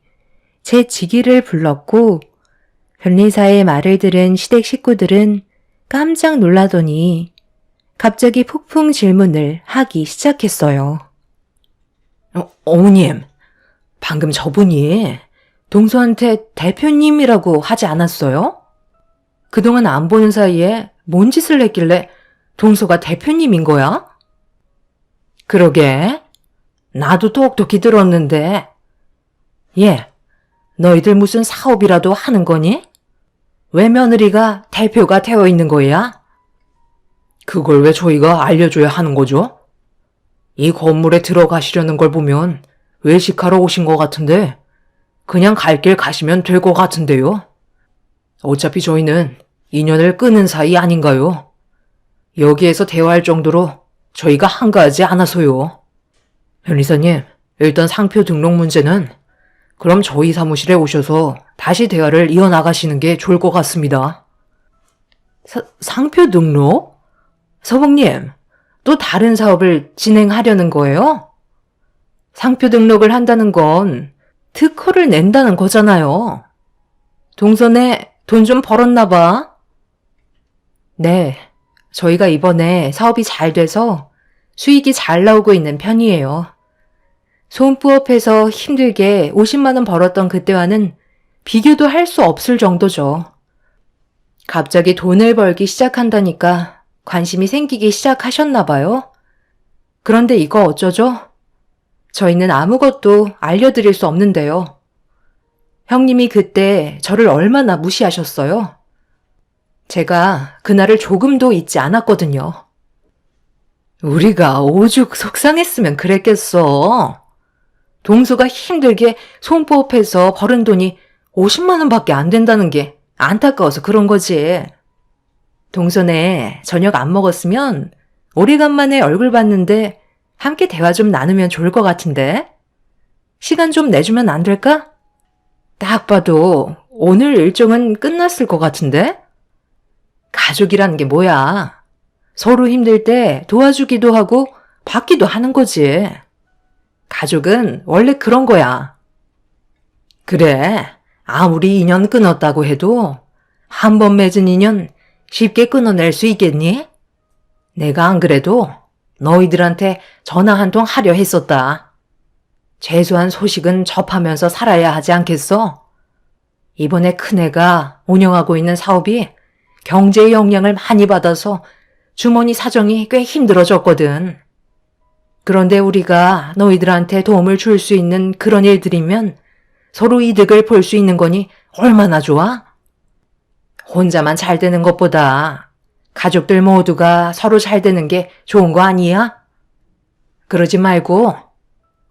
제 직위를 불렀고 변리사의 말을 들은 시댁 식구들은 깜짝 놀라더니 갑자기 폭풍 질문을 하기 시작했어요. 어머님, 방금 저분이 동서한테 대표님이라고 하지 않았어요? 그동안 안 보는 사이에 뭔 짓을 했길래 동서가 대표님인 거야? 그러게, 나도 똑똑히 들었는데. 예, 너희들 무슨 사업이라도 하는 거니? 왜 며느리가 대표가 되어 있는 거야? 그걸 왜 저희가 알려줘야 하는 거죠? 이 건물에 들어가시려는 걸 보면 외식하러 오신 것 같은데 그냥 갈 길 가시면 될 것 같은데요. 어차피 저희는 인연을 끊은 사이 아닌가요? 여기에서 대화할 정도로 저희가 한가하지 않아서요. 변리사님, 일단 상표 등록 문제는 그럼 저희 사무실에 오셔서 다시 대화를 이어나가시는 게 좋을 것 같습니다. 상표 등록? 서봉님, 또 다른 사업을 진행하려는 거예요? 상표 등록을 한다는 건 특허를 낸다는 거잖아요. 동선에 돈 좀 벌었나 봐. 네, 저희가 이번에 사업이 잘 돼서 수익이 잘 나오고 있는 편이에요. 손부업해서 힘들게 50만 원 벌었던 그때와는 비교도 할 수 없을 정도죠. 갑자기 돈을 벌기 시작한다니까 관심이 생기기 시작하셨나 봐요. 그런데 이거 어쩌죠? 저희는 아무것도 알려드릴 수 없는데요. 형님이 그때 저를 얼마나 무시하셨어요? 제가 그날을 조금도 잊지 않았거든요. 우리가 오죽 속상했으면 그랬겠어. 동서가 힘들게 손부업해서 벌은 돈이 50만 원밖에 안 된다는 게 안타까워서 그런 거지. 동서네 저녁 안 먹었으면 오래간만에 얼굴 봤는데 함께 대화 좀 나누면 좋을 것 같은데? 시간 좀 내주면 안 될까? 딱 봐도 오늘 일정은 끝났을 것 같은데? 가족이라는 게 뭐야? 서로 힘들 때 도와주기도 하고 받기도 하는 거지. 가족은 원래 그런 거야. 그래, 아무리 인연 끊었다고 해도 한 번 맺은 인연 쉽게 끊어낼 수 있겠니? 내가 안 그래도 너희들한테 전화 한 통 하려 했었다. 최소한 소식은 접하면서 살아야 하지 않겠어? 이번에 큰애가 운영하고 있는 사업이 경제의 영향을 많이 받아서 주머니 사정이 꽤 힘들어졌거든. 그런데 우리가 너희들한테 도움을 줄 수 있는 그런 일들이면 서로 이득을 볼 수 있는 거니 얼마나 좋아? 혼자만 잘 되는 것보다 가족들 모두가 서로 잘 되는 게 좋은 거 아니야? 그러지 말고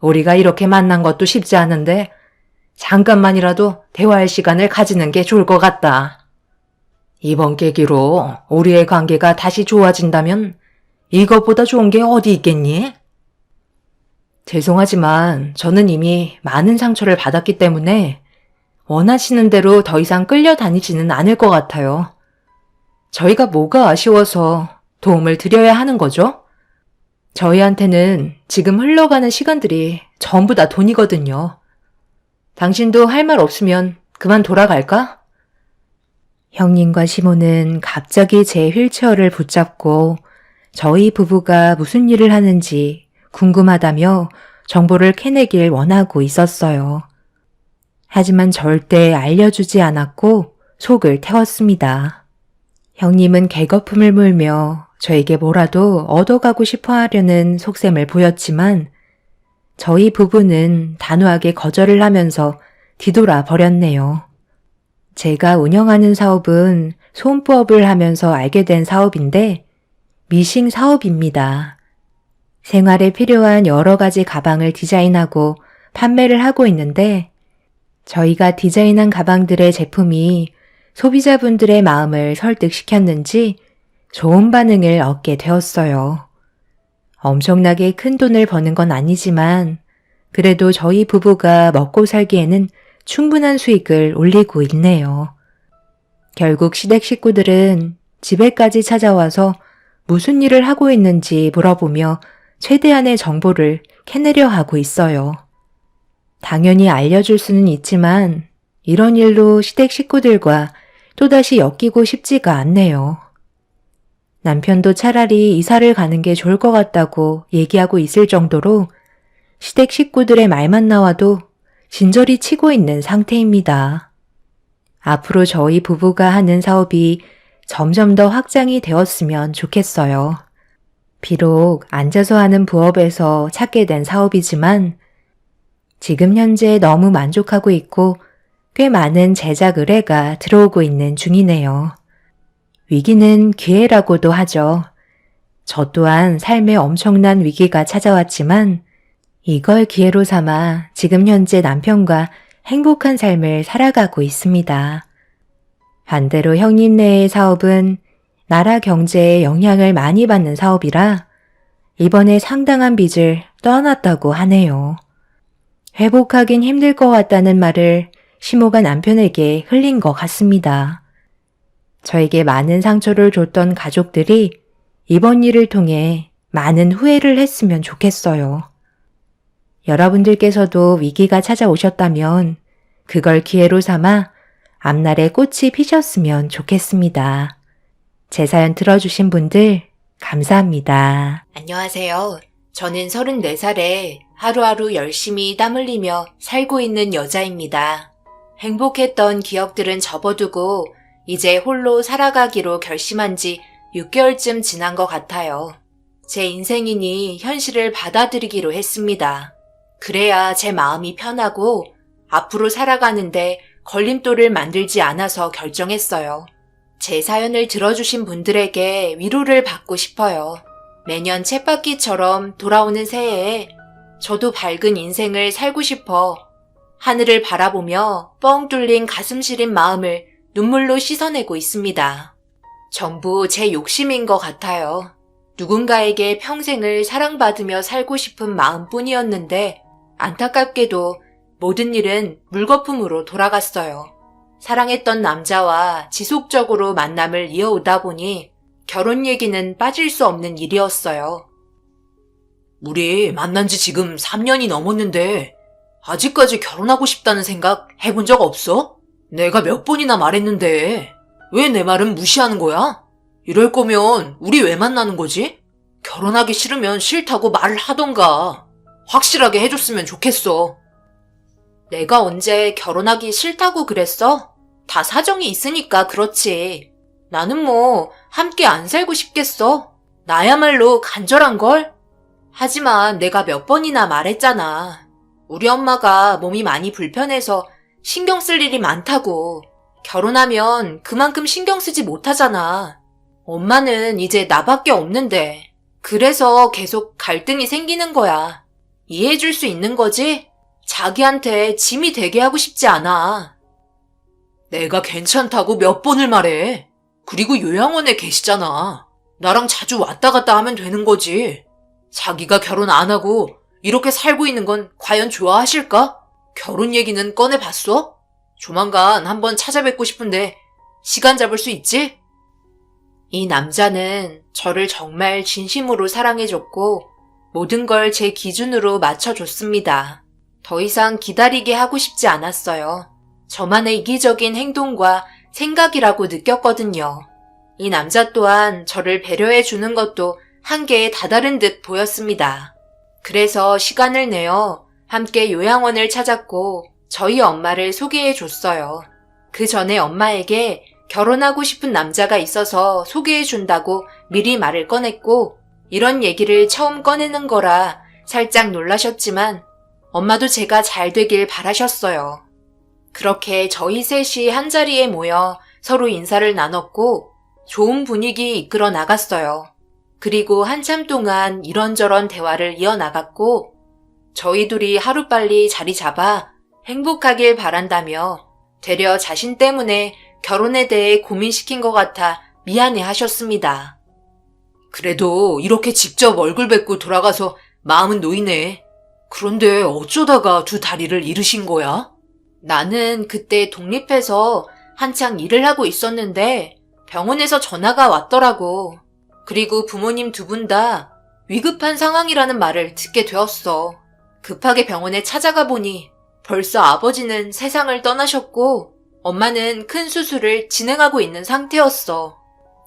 우리가 이렇게 만난 것도 쉽지 않은데 잠깐만이라도 대화할 시간을 가지는 게 좋을 것 같다. 이번 계기로 우리의 관계가 다시 좋아진다면 이것보다 좋은 게 어디 있겠니? 죄송하지만 저는 이미 많은 상처를 받았기 때문에 원하시는 대로 더 이상 끌려다니지는 않을 것 같아요. 저희가 뭐가 아쉬워서 도움을 드려야 하는 거죠? 저희한테는 지금 흘러가는 시간들이 전부 다 돈이거든요. 당신도 할 말 없으면 그만 돌아갈까? 형님과 시모는 갑자기 제 휠체어를 붙잡고 저희 부부가 무슨 일을 하는지 궁금하다며 정보를 캐내길 원하고 있었어요. 하지만 절대 알려주지 않았고 속을 태웠습니다. 형님은 개거품을 물며 저에게 뭐라도 얻어가고 싶어 하려는 속셈을 보였지만 저희 부부는 단호하게 거절을 하면서 뒤돌아 버렸네요. 제가 운영하는 사업은 손부업을 하면서 알게 된 사업인데 미싱 사업입니다. 생활에 필요한 여러 가지 가방을 디자인하고 판매를 하고 있는데 저희가 디자인한 가방들의 제품이 소비자분들의 마음을 설득시켰는지 좋은 반응을 얻게 되었어요. 엄청나게 큰 돈을 버는 건 아니지만 그래도 저희 부부가 먹고 살기에는 충분한 수익을 올리고 있네요. 결국 시댁 식구들은 집에까지 찾아와서 무슨 일을 하고 있는지 물어보며 최대한의 정보를 캐내려 하고 있어요. 당연히 알려줄 수는 있지만 이런 일로 시댁 식구들과 또다시 엮이고 싶지가 않네요. 남편도 차라리 이사를 가는 게 좋을 것 같다고 얘기하고 있을 정도로 시댁 식구들의 말만 나와도 진저리 치고 있는 상태입니다. 앞으로 저희 부부가 하는 사업이 점점 더 확장이 되었으면 좋겠어요. 비록 앉아서 하는 부업에서 찾게 된 사업이지만 지금 현재 너무 만족하고 있고 꽤 많은 제작 의뢰가 들어오고 있는 중이네요. 위기는 기회라고도 하죠. 저 또한 삶에 엄청난 위기가 찾아왔지만 이걸 기회로 삼아 지금 현재 남편과 행복한 삶을 살아가고 있습니다. 반대로 형님네의 사업은 나라 경제에 영향을 많이 받는 사업이라 이번에 상당한 빚을 떠안았다고 하네요. 회복하긴 힘들 것 같다는 말을 시모가 남편에게 흘린 것 같습니다. 저에게 많은 상처를 줬던 가족들이 이번 일을 통해 많은 후회를 했으면 좋겠어요. 여러분들께서도 위기가 찾아오셨다면 그걸 기회로 삼아 앞날에 꽃이 피셨으면 좋겠습니다. 제 사연 들어주신 분들 감사합니다. 안녕하세요. 저는 34살에 하루하루 열심히 땀 흘리며 살고 있는 여자입니다. 행복했던 기억들은 접어두고 이제 홀로 살아가기로 결심한 지 6개월쯤 지난 것 같아요. 제 인생이니 현실을 받아들이기로 했습니다. 그래야 제 마음이 편하고 앞으로 살아가는데 걸림돌을 만들지 않아서 결정했어요. 제 사연을 들어주신 분들에게 위로를 받고 싶어요. 매년 쳇바퀴처럼 돌아오는 새해에 저도 밝은 인생을 살고 싶어 하늘을 바라보며 뻥 뚫린 가슴 시린 마음을 눈물로 씻어내고 있습니다. 전부 제 욕심인 것 같아요. 누군가에게 평생을 사랑받으며 살고 싶은 마음뿐이었는데 안타깝게도 모든 일은 물거품으로 돌아갔어요. 사랑했던 남자와 지속적으로 만남을 이어오다 보니 결혼 얘기는 빠질 수 없는 일이었어요. 우리 만난 지 지금 3년이 넘었는데 아직까지 결혼하고 싶다는 생각 해본 적 없어? 내가 몇 번이나 말했는데 왜 내 말은 무시하는 거야? 이럴 거면 우리 왜 만나는 거지? 결혼하기 싫으면 싫다고 말을 하던가. 확실하게 해줬으면 좋겠어. 내가 언제 결혼하기 싫다고 그랬어? 다 사정이 있으니까 그렇지. 나는 뭐 함께 안 살고 싶겠어. 나야말로 간절한걸? 하지만 내가 몇 번이나 말했잖아. 우리 엄마가 몸이 많이 불편해서 신경 쓸 일이 많다고. 결혼하면 그만큼 신경 쓰지 못하잖아. 엄마는 이제 나밖에 없는데. 그래서 계속 갈등이 생기는 거야. 이해해줄 수 있는 거지? 자기한테 짐이 되게 하고 싶지 않아. 내가 괜찮다고 몇 번을 말해. 그리고 요양원에 계시잖아. 나랑 자주 왔다 갔다 하면 되는 거지. 자기가 결혼 안 하고 이렇게 살고 있는 건 과연 좋아하실까? 결혼 얘기는 꺼내봤어? 조만간 한번 찾아뵙고 싶은데 시간 잡을 수 있지? 이 남자는 저를 정말 진심으로 사랑해줬고 모든 걸 제 기준으로 맞춰줬습니다. 더 이상 기다리게 하고 싶지 않았어요. 저만의 이기적인 행동과 생각이라고 느꼈거든요. 이 남자 또한 저를 배려해주는 것도 한계에 다다른 듯 보였습니다. 그래서 시간을 내어 함께 요양원을 찾았고 저희 엄마를 소개해줬어요. 그 전에 엄마에게 결혼하고 싶은 남자가 있어서 소개해준다고 미리 말을 꺼냈고 이런 얘기를 처음 꺼내는 거라 살짝 놀라셨지만 엄마도 제가 잘 되길 바라셨어요. 그렇게 저희 셋이 한자리에 모여 서로 인사를 나눴고 좋은 분위기 이끌어 나갔어요. 그리고 한참 동안 이런저런 대화를 이어나갔고 저희 둘이 하루빨리 자리 잡아 행복하길 바란다며 되려 자신 때문에 결혼에 대해 고민시킨 것 같아 미안해 하셨습니다. 그래도 이렇게 직접 얼굴 뵙고 돌아가서 마음은 놓이네. 그런데 어쩌다가 두 다리를 잃으신 거야? 나는 그때 독립해서 한창 일을 하고 있었는데 병원에서 전화가 왔더라고. 그리고 부모님 두 분 다 위급한 상황이라는 말을 듣게 되었어. 급하게 병원에 찾아가 보니 벌써 아버지는 세상을 떠나셨고 엄마는 큰 수술을 진행하고 있는 상태였어.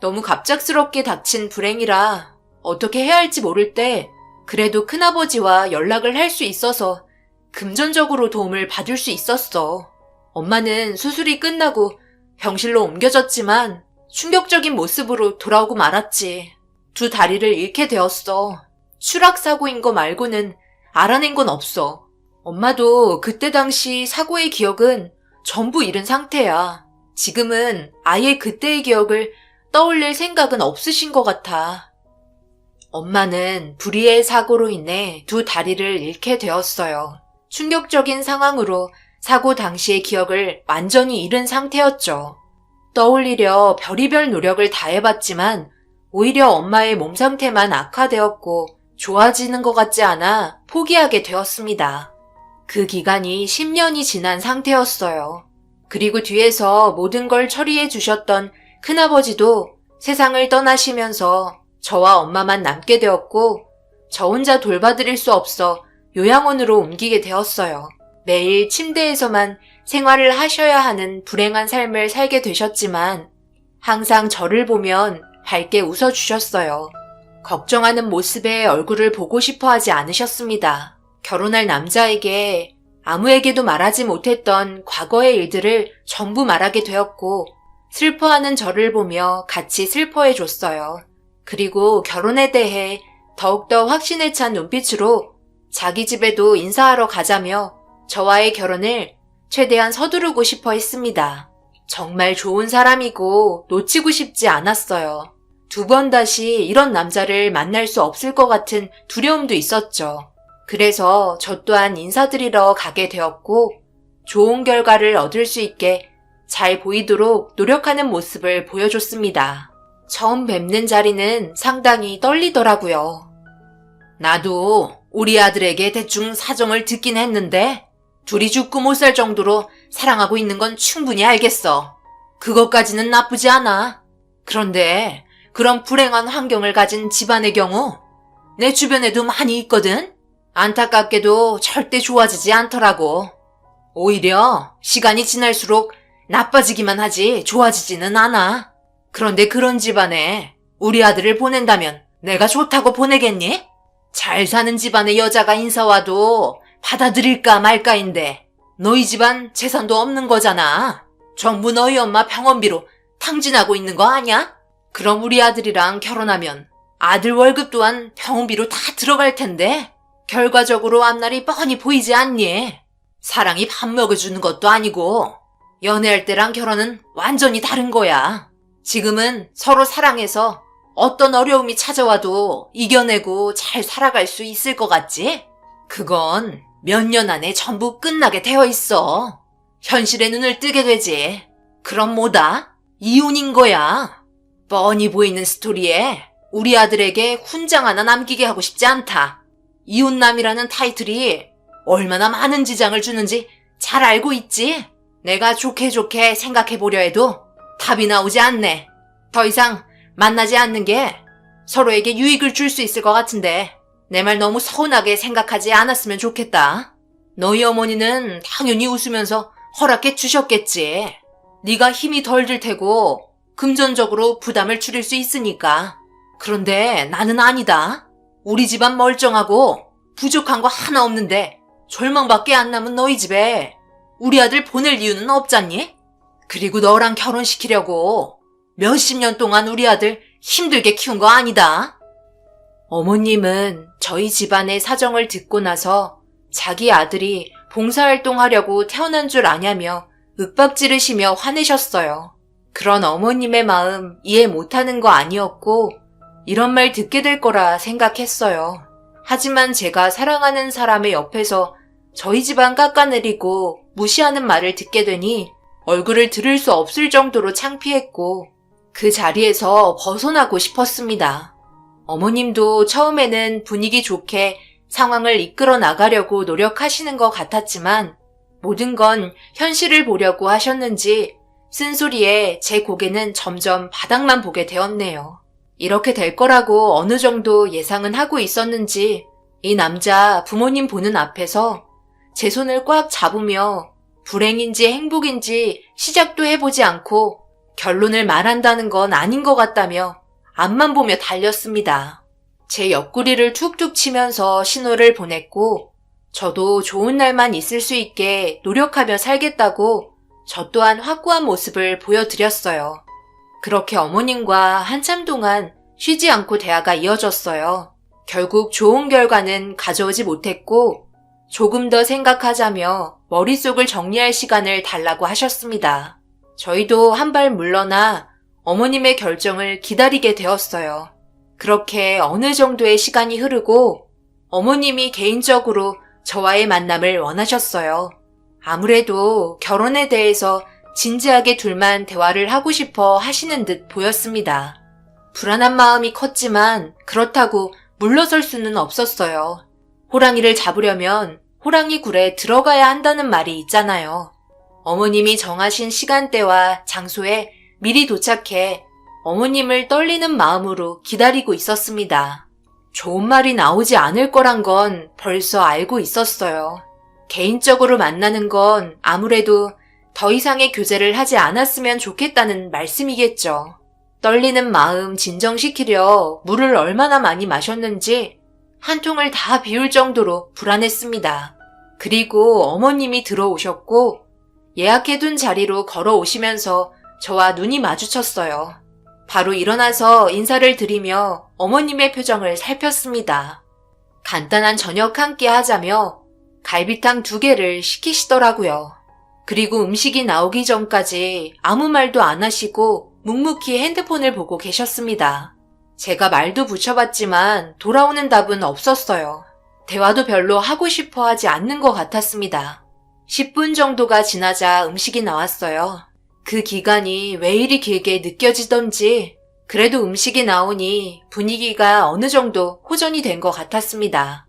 너무 갑작스럽게 닥친 불행이라 어떻게 해야 할지 모를 때 그래도 큰아버지와 연락을 할 수 있어서 금전적으로 도움을 받을 수 있었어. 엄마는 수술이 끝나고 병실로 옮겨졌지만 충격적인 모습으로 돌아오고 말았지. 두 다리를 잃게 되었어. 추락사고인 거 말고는 알아낸 건 없어. 엄마도 그때 당시 사고의 기억은 전부 잃은 상태야. 지금은 아예 그때의 기억을 떠올릴 생각은 없으신 것 같아. 엄마는 불의의 사고로 인해 두 다리를 잃게 되었어요. 충격적인 상황으로 사고 당시의 기억을 완전히 잃은 상태였죠. 떠올리려 별의별 노력을 다해봤지만 오히려 엄마의 몸 상태만 악화되었고 좋아지는 것 같지 않아 포기하게 되었습니다. 그 기간이 10년이 지난 상태였어요. 그리고 뒤에서 모든 걸 처리해 주셨던 큰아버지도 세상을 떠나시면서 저와 엄마만 남게 되었고 저 혼자 돌봐드릴 수 없어 요양원으로 옮기게 되었어요. 매일 침대에서만 생활을 하셔야 하는 불행한 삶을 살게 되셨지만 항상 저를 보면 밝게 웃어주셨어요. 걱정하는 모습에 얼굴을 보고 싶어 하지 않으셨습니다. 결혼할 남자에게 아무에게도 말하지 못했던 과거의 일들을 전부 말하게 되었고 슬퍼하는 저를 보며 같이 슬퍼해 줬어요. 그리고 결혼에 대해 더욱더 확신에 찬 눈빛으로 자기 집에도 인사하러 가자며 저와의 결혼을 최대한 서두르고 싶어 했습니다. 정말 좋은 사람이고 놓치고 싶지 않았어요. 2번 다시 이런 남자를 만날 수 없을 것 같은 두려움도 있었죠. 그래서 저 또한 인사드리러 가게 되었고 좋은 결과를 얻을 수 있게 잘 보이도록 노력하는 모습을 보여줬습니다. 처음 뵙는 자리는 상당히 떨리더라고요. 나도 우리 아들에게 대충 사정을 듣긴 했는데 둘이 죽고 못 살 정도로 사랑하고 있는 건 충분히 알겠어. 그것까지는 나쁘지 않아. 그런데 그런 불행한 환경을 가진 집안의 경우 내 주변에도 많이 있거든. 안타깝게도 절대 좋아지지 않더라고. 오히려 시간이 지날수록 나빠지기만 하지 좋아지지는 않아. 그런데 그런 집안에 우리 아들을 보낸다면 내가 좋다고 보내겠니? 잘 사는 집안의 여자가 인사 와도 받아들일까 말까인데 너희 집안 재산도 없는 거잖아. 전부 너희 엄마 병원비로 탕진하고 있는 거 아냐? 그럼 우리 아들이랑 결혼하면 아들 월급 또한 병원비로 다 들어갈 텐데 결과적으로 앞날이 뻔히 보이지 않니? 사랑이 밥 먹여주는 것도 아니고 연애할 때랑 결혼은 완전히 다른 거야. 지금은 서로 사랑해서 어떤 어려움이 찾아와도 이겨내고 잘 살아갈 수 있을 것 같지? 그건 몇 년 안에 전부 끝나게 되어 있어. 현실에 눈을 뜨게 되지. 그럼 뭐다? 이혼인 거야. 뻔히 보이는 스토리에 우리 아들에게 훈장 하나 남기게 하고 싶지 않다. 이혼남이라는 타이틀이 얼마나 많은 지장을 주는지 잘 알고 있지? 내가 좋게 생각해보려 해도 답이 나오지 않네. 더 이상 만나지 않는 게 서로에게 유익을 줄 수 있을 것 같은데 내 말 너무 서운하게 생각하지 않았으면 좋겠다. 너희 어머니는 당연히 웃으면서 허락해 주셨겠지. 네가 힘이 덜 들 테고 금전적으로 부담을 줄일 수 있으니까. 그런데 나는 아니다. 우리 집안 멀쩡하고 부족한 거 하나 없는데 절망밖에 안 남은 너희 집에 우리 아들 보낼 이유는 없잖니? 그리고 너랑 결혼시키려고 몇십 년 동안 우리 아들 힘들게 키운 거 아니다. 어머님은 저희 집안의 사정을 듣고 나서 자기 아들이 봉사활동하려고 태어난 줄 아냐며 윽박지르시며 화내셨어요. 그런 어머님의 마음 이해 못하는 거 아니었고 이런 말 듣게 될 거라 생각했어요. 하지만 제가 사랑하는 사람의 옆에서 저희 집안 깎아내리고 무시하는 말을 듣게 되니 얼굴을 들을 수 없을 정도로 창피했고 그 자리에서 벗어나고 싶었습니다. 어머님도 처음에는 분위기 좋게 상황을 이끌어 나가려고 노력하시는 것 같았지만 모든 건 현실을 보려고 하셨는지 쓴소리에 제 고개는 점점 바닥만 보게 되었네요. 이렇게 될 거라고 어느 정도 예상은 하고 있었는지 이 남자 부모님 보는 앞에서 제 손을 꽉 잡으며 불행인지 행복인지 시작도 해보지 않고 결론을 말한다는 건 아닌 것 같다며 앞만 보며 달렸습니다. 제 옆구리를 툭툭 치면서 신호를 보냈고 저도 좋은 날만 있을 수 있게 노력하며 살겠다고 저 또한 확고한 모습을 보여드렸어요. 그렇게 어머님과 한참 동안 쉬지 않고 대화가 이어졌어요. 결국 좋은 결과는 가져오지 못했고 조금 더 생각하자며 머릿속을 정리할 시간을 달라고 하셨습니다. 저희도 한 발 물러나 어머님의 결정을 기다리게 되었어요. 그렇게 어느 정도의 시간이 흐르고 어머님이 개인적으로 저와의 만남을 원하셨어요. 아무래도 결혼에 대해서 진지하게 둘만 대화를 하고 싶어 하시는 듯 보였습니다. 불안한 마음이 컸지만 그렇다고 물러설 수는 없었어요. 호랑이를 잡으려면 호랑이 굴에 들어가야 한다는 말이 있잖아요. 어머님이 정하신 시간대와 장소에 미리 도착해 어머님을 떨리는 마음으로 기다리고 있었습니다. 좋은 말이 나오지 않을 거란 건 벌써 알고 있었어요. 개인적으로 만나는 건 아무래도 더 이상의 교제를 하지 않았으면 좋겠다는 말씀이겠죠. 떨리는 마음 진정시키려 물을 얼마나 많이 마셨는지 한 통을 다 비울 정도로 불안했습니다. 그리고 어머님이 들어오셨고 예약해둔 자리로 걸어오시면서 저와 눈이 마주쳤어요. 바로 일어나서 인사를 드리며 어머님의 표정을 살폈습니다. 간단한 저녁 함께 하자며 갈비탕 2개를 시키시더라고요. 그리고 음식이 나오기 전까지 아무 말도 안 하시고 묵묵히 핸드폰을 보고 계셨습니다. 제가 말도 붙여봤지만 돌아오는 답은 없었어요. 대화도 별로 하고 싶어 하지 않는 것 같았습니다. 10분 정도가 지나자 음식이 나왔어요. 그 기간이 왜 이리 길게 느껴지던지 그래도 음식이 나오니 분위기가 어느 정도 호전이 된 것 같았습니다.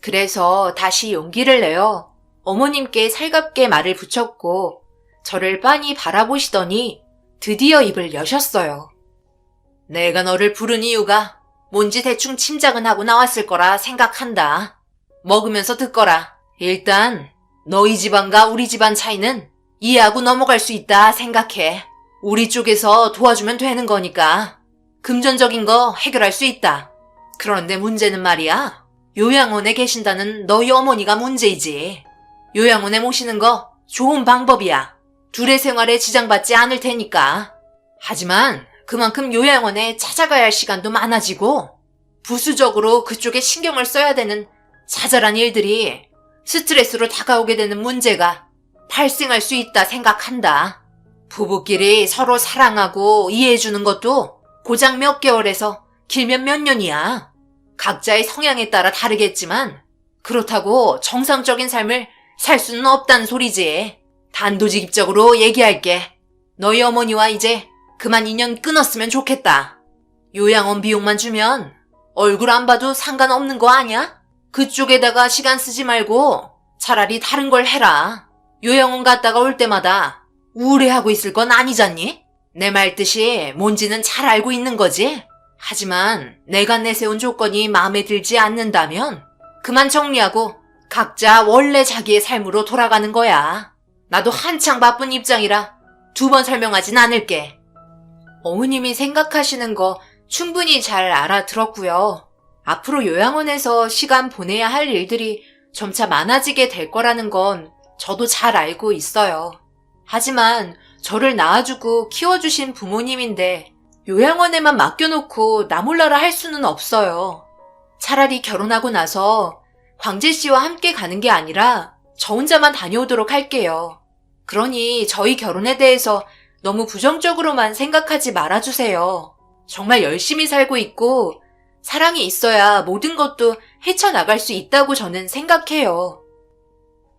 그래서 다시 용기를 내어 어머님께 살갑게 말을 붙였고 저를 빤히 바라보시더니 드디어 입을 여셨어요. 내가 너를 부른 이유가 뭔지 대충 짐작은 하고 나왔을 거라 생각한다. 먹으면서 듣거라. 일단 너희 집안과 우리 집안 차이는 이해하고 넘어갈 수 있다 생각해. 우리 쪽에서 도와주면 되는 거니까 금전적인 거 해결할 수 있다. 그런데 문제는 말이야. 요양원에 계신다는 너희 어머니가 문제이지. 요양원에 모시는 거 좋은 방법이야. 둘의 생활에 지장받지 않을 테니까. 하지만 그만큼 요양원에 찾아가야 할 시간도 많아지고 부수적으로 그쪽에 신경을 써야 되는 자잘한 일들이 스트레스로 다가오게 되는 문제가 발생할 수 있다 생각한다. 부부끼리 서로 사랑하고 이해해주는 것도 고작 몇 개월에서 길면 몇 년이야. 각자의 성향에 따라 다르겠지만 그렇다고 정상적인 삶을 살 수는 없다는 소리지. 단도직입적으로 얘기할게. 너희 어머니와 이제 그만 인연 끊었으면 좋겠다. 요양원 비용만 주면 얼굴 안 봐도 상관없는 거 아냐? 그쪽에다가 시간 쓰지 말고 차라리 다른 걸 해라. 요양원 갔다가 올 때마다 우울해하고 있을 건 아니잖니? 내 말 뜻이 뭔지는 잘 알고 있는 거지? 하지만 내가 내세운 조건이 마음에 들지 않는다면 그만 정리하고 각자 원래 자기의 삶으로 돌아가는 거야. 나도 한창 바쁜 입장이라 2번 설명하진 않을게. 어머님이 생각하시는 거 충분히 잘 알아들었고요. 앞으로 요양원에서 시간 보내야 할 일들이 점차 많아지게 될 거라는 건 저도 잘 알고 있어요. 하지만 저를 낳아주고 키워주신 부모님인데 요양원에만 맡겨놓고 나 몰라라 할 수는 없어요. 차라리 결혼하고 나서 광재 씨와 함께 가는 게 아니라 저 혼자만 다녀오도록 할게요. 그러니 저희 결혼에 대해서 너무 부정적으로만 생각하지 말아주세요. 정말 열심히 살고 있고 사랑이 있어야 모든 것도 헤쳐나갈 수 있다고 저는 생각해요.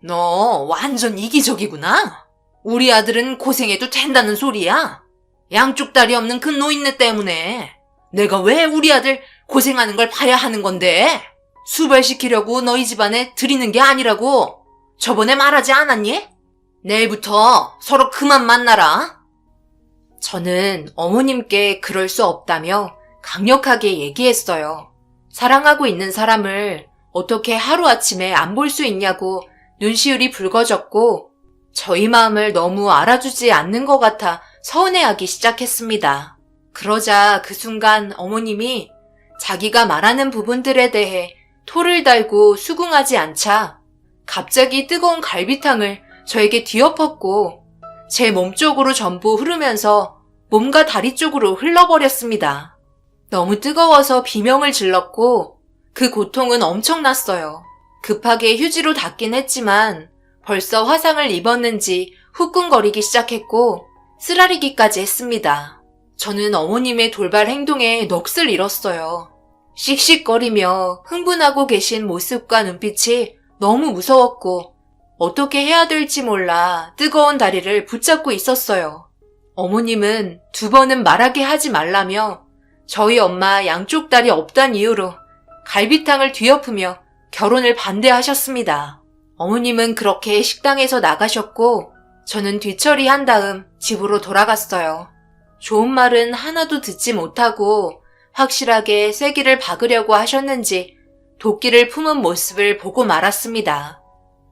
너 완전 이기적이구나. 우리 아들은 고생해도 된다는 소리야. 양쪽 다리 없는 그 노인네 때문에 내가 왜 우리 아들 고생하는 걸 봐야 하는 건데? 수발시키려고 너희 집안에 들이는 게 아니라고 저번에 말하지 않았니? 내일부터 서로 그만 만나라. 저는 어머님께 그럴 수 없다며 강력하게 얘기했어요. 사랑하고 있는 사람을 어떻게 하루아침에 안 볼 수 있냐고 눈시울이 붉어졌고 저희 마음을 너무 알아주지 않는 것 같아 서운해하기 시작했습니다. 그러자 그 순간 어머님이 자기가 말하는 부분들에 대해 토를 달고 수긍하지 않자 갑자기 뜨거운 갈비탕을 저에게 뒤엎었고 제 몸 쪽으로 전부 흐르면서 몸과 다리 쪽으로 흘러버렸습니다. 너무 뜨거워서 비명을 질렀고 그 고통은 엄청났어요. 급하게 휴지로 닦긴 했지만 벌써 화상을 입었는지 후끈거리기 시작했고 쓰라리기까지 했습니다. 저는 어머님의 돌발 행동에 넋을 잃었어요. 씩씩거리며 흥분하고 계신 모습과 눈빛이 너무 무서웠고 어떻게 해야 될지 몰라 뜨거운 다리를 붙잡고 있었어요. 어머님은 2번은 말하게 하지 말라며 저희 엄마 양쪽 다리 없단 이유로 갈비탕을 뒤엎으며 결혼을 반대하셨습니다. 어머님은 그렇게 식당에서 나가셨고 저는 뒤처리한 다음 집으로 돌아갔어요. 좋은 말은 하나도 듣지 못하고 확실하게 쐐기를 박으려고 하셨는지 도끼를 품은 모습을 보고 말았습니다.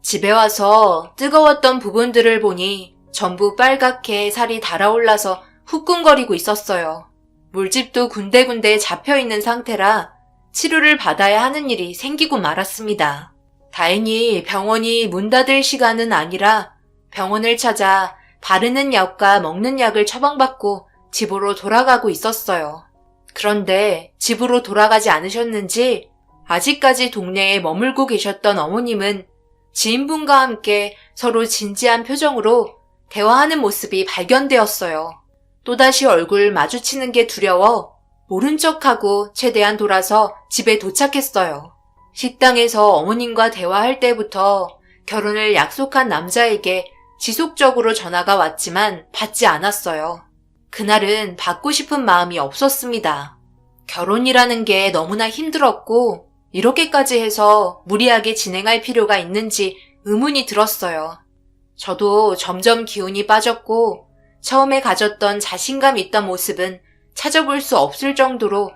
집에 와서 뜨거웠던 부분들을 보니 전부 빨갛게 살이 달아올라서 후끈거리고 있었어요. 물집도 군데군데 잡혀있는 상태라 치료를 받아야 하는 일이 생기고 말았습니다. 다행히 병원이 문 닫을 시간은 아니라 병원을 찾아 바르는 약과 먹는 약을 처방받고 집으로 돌아가고 있었어요. 그런데 집으로 돌아가지 않으셨는지 아직까지 동네에 머물고 계셨던 어머님은 지인분과 함께 서로 진지한 표정으로 대화하는 모습이 발견되었어요. 또다시 얼굴 마주치는 게 두려워 모른 척하고 최대한 돌아서 집에 도착했어요. 식당에서 어머님과 대화할 때부터 결혼을 약속한 남자에게 지속적으로 전화가 왔지만 받지 않았어요. 그날은 받고 싶은 마음이 없었습니다. 결혼이라는 게 너무나 힘들었고 이렇게까지 해서 무리하게 진행할 필요가 있는지 의문이 들었어요. 저도 점점 기운이 빠졌고 처음에 가졌던 자신감 있던 모습은 찾아볼 수 없을 정도로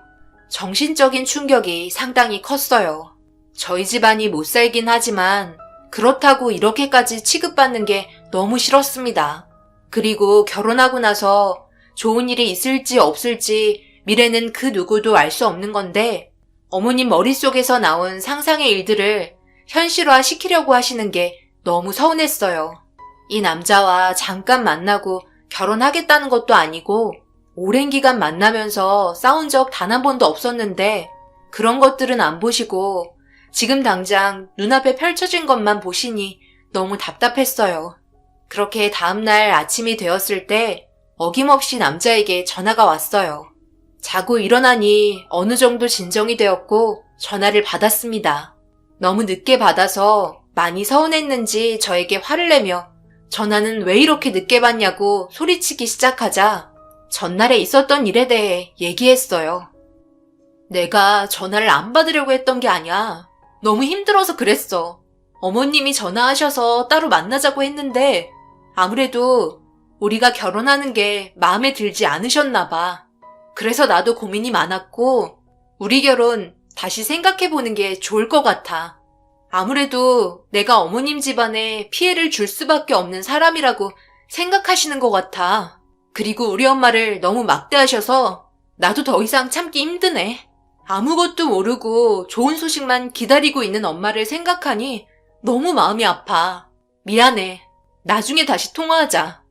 정신적인 충격이 상당히 컸어요. 저희 집안이 못 살긴 하지만 그렇다고 이렇게까지 취급받는 게 너무 싫었습니다. 그리고 결혼하고 나서 좋은 일이 있을지 없을지 미래는 그 누구도 알 수 없는 건데 어머님 머릿속에서 나온 상상의 일들을 현실화 시키려고 하시는 게 너무 서운했어요. 이 남자와 잠깐 만나고 결혼하겠다는 것도 아니고 오랜 기간 만나면서 싸운 적 단 한 번도 없었는데 그런 것들은 안 보시고 지금 당장 눈앞에 펼쳐진 것만 보시니 너무 답답했어요. 그렇게 다음날 아침이 되었을 때 어김없이 남자에게 전화가 왔어요. 자고 일어나니 어느 정도 진정이 되었고 전화를 받았습니다. 너무 늦게 받아서 많이 서운했는지 저에게 화를 내며 전화는 왜 이렇게 늦게 받냐고 소리치기 시작하자 전날에 있었던 일에 대해 얘기했어요. 내가 전화를 안 받으려고 했던 게 아니야. 너무 힘들어서 그랬어. 어머님이 전화하셔서 따로 만나자고 했는데 아무래도 우리가 결혼하는 게 마음에 들지 않으셨나 봐. 그래서 나도 고민이 많았고 우리 결혼 다시 생각해보는 게 좋을 것 같아. 아무래도 내가 어머님 집안에 피해를 줄 수밖에 없는 사람이라고 생각하시는 것 같아. 그리고 우리 엄마를 너무 막대하셔서 나도 더 이상 참기 힘드네. 아무것도 모르고 좋은 소식만 기다리고 있는 엄마를 생각하니 너무 마음이 아파. 미안해. 나중에 다시 통화하자.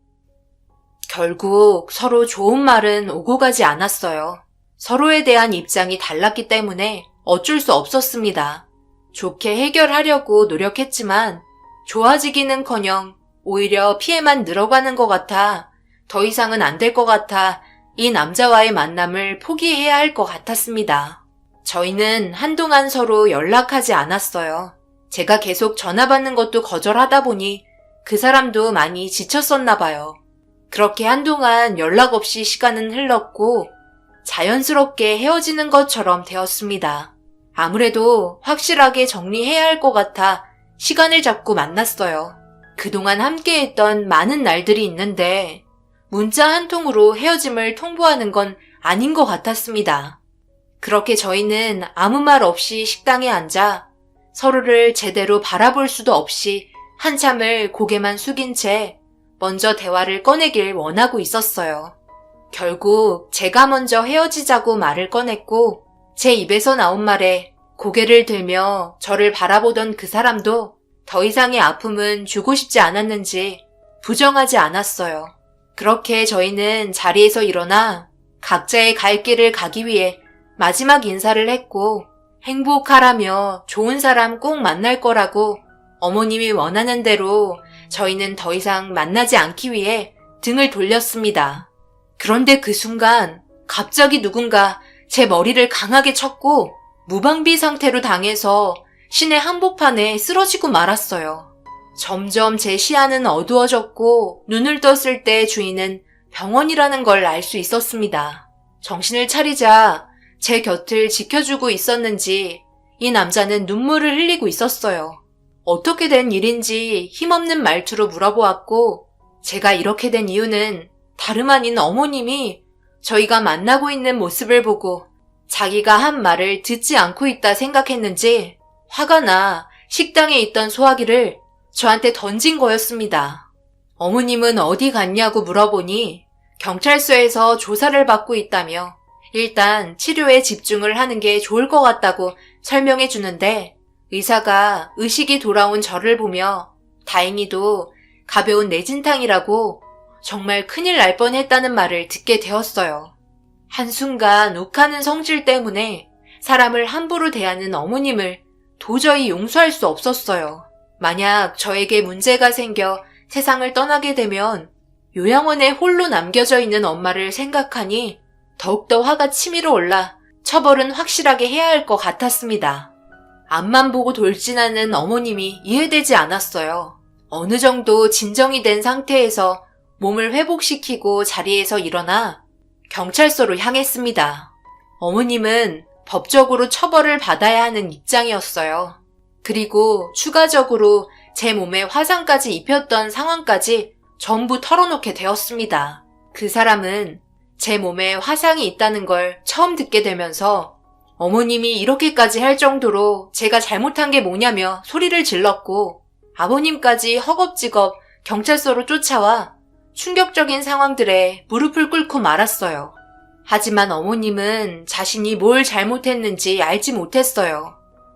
결국 서로 좋은 말은 오고 가지 않았어요. 서로에 대한 입장이 달랐기 때문에 어쩔 수 없었습니다. 좋게 해결하려고 노력했지만 좋아지기는커녕 오히려 피해만 늘어가는 것 같아 더 이상은 안 될 것 같아 이 남자와의 만남을 포기해야 할 것 같았습니다. 저희는 한동안 서로 연락하지 않았어요. 제가 계속 전화 받는 것도 거절하다 보니 그 사람도 많이 지쳤었나 봐요. 그렇게 한동안 연락 없이 시간은 흘렀고 자연스럽게 헤어지는 것처럼 되었습니다. 아무래도 확실하게 정리해야 할 것 같아 시간을 잡고 만났어요. 그동안 함께했던 많은 날들이 있는데 문자 한 통으로 헤어짐을 통보하는 건 아닌 것 같았습니다. 그렇게 저희는 아무 말 없이 식당에 앉아 서로를 제대로 바라볼 수도 없이 한참을 고개만 숙인 채 먼저 대화를 꺼내길 원하고 있었어요. 결국 제가 먼저 헤어지자고 말을 꺼냈고 제 입에서 나온 말에 고개를 들며 저를 바라보던 그 사람도 더 이상의 아픔은 주고 싶지 않았는지 부정하지 않았어요. 그렇게 저희는 자리에서 일어나 각자의 갈 길을 가기 위해 마지막 인사를 했고 행복하라며 좋은 사람 꼭 만날 거라고 어머님이 원하는 대로 저희는 더 이상 만나지 않기 위해 등을 돌렸습니다. 그런데 그 순간 갑자기 누군가 제 머리를 강하게 쳤고 무방비 상태로 당해서 시내 한복판에 쓰러지고 말았어요. 점점 제 시야는 어두워졌고 눈을 떴을 때 주인은 병원이라는 걸 알 수 있었습니다. 정신을 차리자 제 곁을 지켜주고 있었는지 이 남자는 눈물을 흘리고 있었어요. 어떻게 된 일인지 힘없는 말투로 물어보았고 제가 이렇게 된 이유는 다름 아닌 어머님이 저희가 만나고 있는 모습을 보고 자기가 한 말을 듣지 않고 있다 생각했는지 화가 나 식당에 있던 소화기를 저한테 던진 거였습니다. 어머님은 어디 갔냐고 물어보니 경찰서에서 조사를 받고 있다며 일단 치료에 집중을 하는 게 좋을 것 같다고 설명해 주는데 의사가 의식이 돌아온 저를 보며 다행히도 가벼운 뇌진탕이라고 정말 큰일 날 뻔했다는 말을 듣게 되었어요. 한순간 욱하는 성질 때문에 사람을 함부로 대하는 어머님을 도저히 용서할 수 없었어요. 만약 저에게 문제가 생겨 세상을 떠나게 되면 요양원에 홀로 남겨져 있는 엄마를 생각하니 더욱더 화가 치밀어 올라 처벌은 확실하게 해야 할 것 같았습니다. 앞만 보고 돌진하는 어머님이 이해되지 않았어요. 어느 정도 진정이 된 상태에서 몸을 회복시키고 자리에서 일어나 경찰서로 향했습니다. 어머님은 법적으로 처벌을 받아야 하는 입장이었어요. 그리고 추가적으로 제 몸에 화상까지 입혔던 상황까지 전부 털어놓게 되었습니다. 그 사람은 제 몸에 화상이 있다는 걸 처음 듣게 되면서 어머님이 이렇게까지 할 정도로 제가 잘못한 게 뭐냐며 소리를 질렀고 아버님까지 허겁지겁 경찰서로 쫓아와 충격적인 상황들에 무릎을 꿇고 말았어요. 하지만 어머님은 자신이 뭘 잘못했는지 알지 못했어요.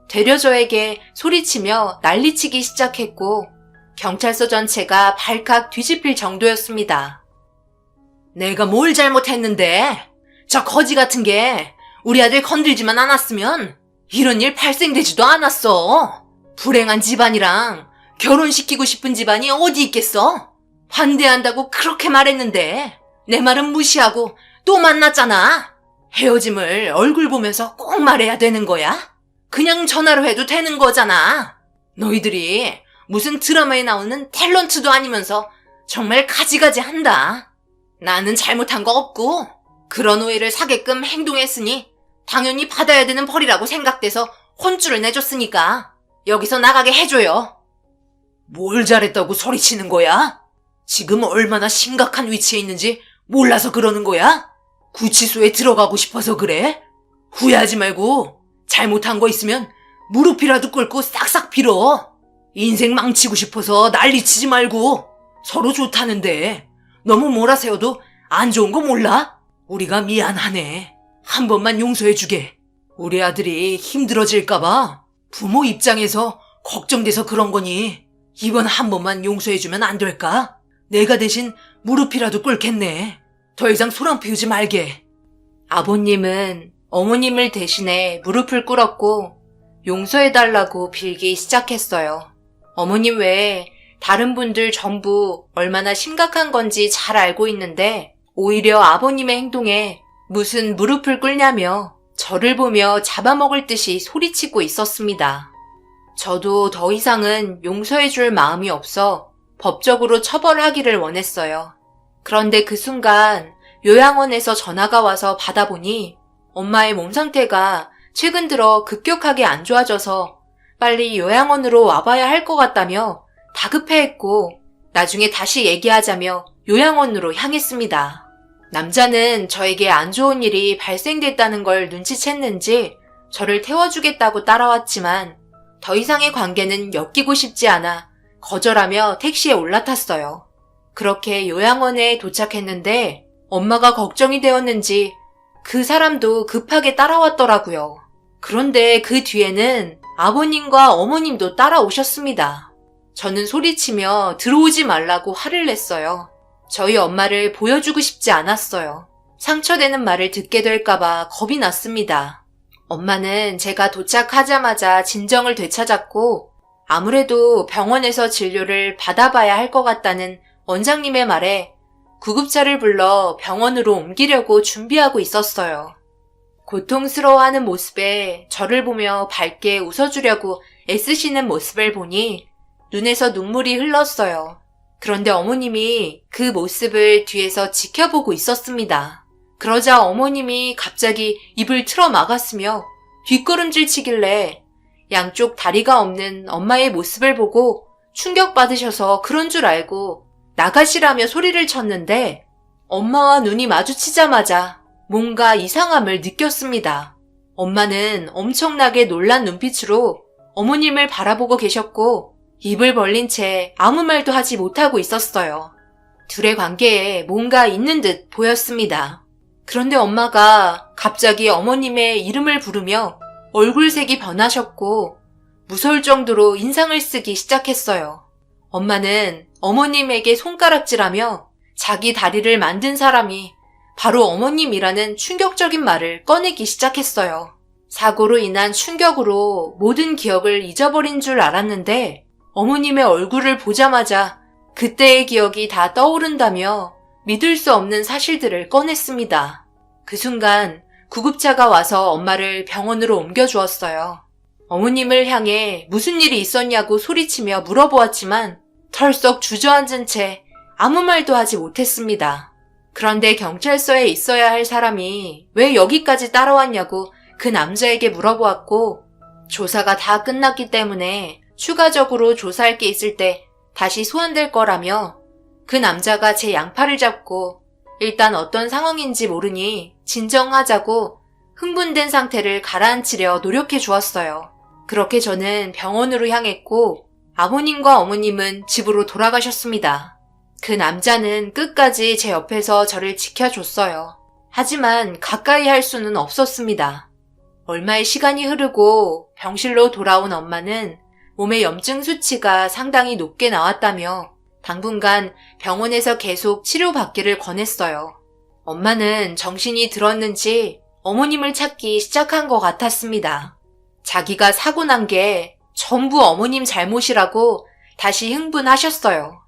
되려 저에게 소리치며 난리치기 시작했고 경찰서 전체가 발칵 뒤집힐 정도였습니다. 내가 뭘 잘못했는데? 저 거지 같은 게 우리 아들 건들지만 않았으면 이런 일 발생되지도 않았어. 불행한 집안이랑 결혼시키고 싶은 집안이 어디 있겠어? 반대한다고 그렇게 말했는데 내 말은 무시하고 또 만났잖아. 헤어짐을 얼굴 보면서 꼭 말해야 되는 거야? 그냥 전화로 해도 되는 거잖아. 너희들이 무슨 드라마에 나오는 탤런트도 아니면서 정말 가지가지 한다. 나는 잘못한 거 없고 그런 오해를 사게끔 행동했으니 당연히 받아야 되는 벌이라고 생각돼서 혼쭐을 내줬으니까 여기서 나가게 해줘요. 뭘 잘했다고 소리치는 거야? 지금 얼마나 심각한 위치에 있는지 몰라서 그러는 거야? 구치소에 들어가고 싶어서 그래? 후회하지 말고 잘못한 거 있으면 무릎이라도 꿇고 싹싹 빌어. 인생 망치고 싶어서 난리치지 말고 서로 좋다는데 너무 몰아세워도 안 좋은 거 몰라? 우리가 미안하네. 한 번만 용서해주게. 우리 아들이 힘들어질까봐 부모 입장에서 걱정돼서 그런 거니 이번 한 번만 용서해주면 안 될까? 내가 대신 무릎이라도 꿇겠네. 더 이상 소란 피우지 말게. 아버님은 어머님을 대신해 무릎을 꿇었고 용서해달라고 빌기 시작했어요. 어머님 외에 다른 분들 전부 얼마나 심각한 건지 잘 알고 있는데 오히려 아버님의 행동에 무슨 무릎을 꿇냐며 저를 보며 잡아먹을 듯이 소리치고 있었습니다. 저도 더 이상은 용서해줄 마음이 없어 법적으로 처벌하기를 원했어요. 그런데 그 순간 요양원에서 전화가 와서 받아보니 엄마의 몸 상태가 최근 들어 급격하게 안 좋아져서 빨리 요양원으로 와봐야 할 것 같다며 다급해했고 나중에 다시 얘기하자며 요양원으로 향했습니다. 남자는 저에게 안 좋은 일이 발생됐다는 걸 눈치챘는지 저를 태워주겠다고 따라왔지만 더 이상의 관계는 엮이고 싶지 않아 거절하며 택시에 올라탔어요. 그렇게 요양원에 도착했는데 엄마가 걱정이 되었는지 그 사람도 급하게 따라왔더라고요. 그런데 그 뒤에는 아버님과 어머님도 따라오셨습니다. 저는 소리치며 들어오지 말라고 화를 냈어요. 저희 엄마를 보여주고 싶지 않았어요. 상처되는 말을 듣게 될까봐 겁이 났습니다. 엄마는 제가 도착하자마자 진정을 되찾았고 아무래도 병원에서 진료를 받아봐야 할 것 같다는 원장님의 말에 구급차를 불러 병원으로 옮기려고 준비하고 있었어요. 고통스러워하는 모습에 저를 보며 밝게 웃어주려고 애쓰시는 모습을 보니 눈에서 눈물이 흘렀어요. 그런데 어머님이 그 모습을 뒤에서 지켜보고 있었습니다. 그러자 어머님이 갑자기 입을 틀어 막았으며 뒷걸음질 치길래 양쪽 다리가 없는 엄마의 모습을 보고 충격받으셔서 그런 줄 알고 나가시라며 소리를 쳤는데 엄마와 눈이 마주치자마자 뭔가 이상함을 느꼈습니다. 엄마는 엄청나게 놀란 눈빛으로 어머님을 바라보고 계셨고 입을 벌린 채 아무 말도 하지 못하고 있었어요. 둘의 관계에 뭔가 있는 듯 보였습니다. 그런데 엄마가 갑자기 어머님의 이름을 부르며 얼굴색이 변하셨고 무서울 정도로 인상을 쓰기 시작했어요. 엄마는 어머님에게 손가락질하며 자기 다리를 만든 사람이 바로 어머님이라는 충격적인 말을 꺼내기 시작했어요. 사고로 인한 충격으로 모든 기억을 잊어버린 줄 알았는데 어머님의 얼굴을 보자마자 그때의 기억이 다 떠오른다며 믿을 수 없는 사실들을 꺼냈습니다. 그 순간 구급차가 와서 엄마를 병원으로 옮겨주었어요. 어머님을 향해 무슨 일이 있었냐고 소리치며 물어보았지만 털썩 주저앉은 채 아무 말도 하지 못했습니다. 그런데 경찰서에 있어야 할 사람이 왜 여기까지 따라왔냐고 그 남자에게 물어보았고 조사가 다 끝났기 때문에 추가적으로 조사할 게 있을 때 다시 소환될 거라며 그 남자가 제 양팔을 잡고 일단 어떤 상황인지 모르니 진정하자고 흥분된 상태를 가라앉히려 노력해 주었어요. 그렇게 저는 병원으로 향했고 아버님과 어머님은 집으로 돌아가셨습니다. 그 남자는 끝까지 제 옆에서 저를 지켜줬어요. 하지만 가까이 할 수는 없었습니다. 얼마의 시간이 흐르고 병실로 돌아온 엄마는 몸의 염증 수치가 상당히 높게 나왔다며 당분간 병원에서 계속 치료받기를 권했어요. 엄마는 정신이 들었는지 어머님을 찾기 시작한 것 같았습니다. 자기가 사고 난 게 전부 어머님 잘못이라고 다시 흥분하셨어요.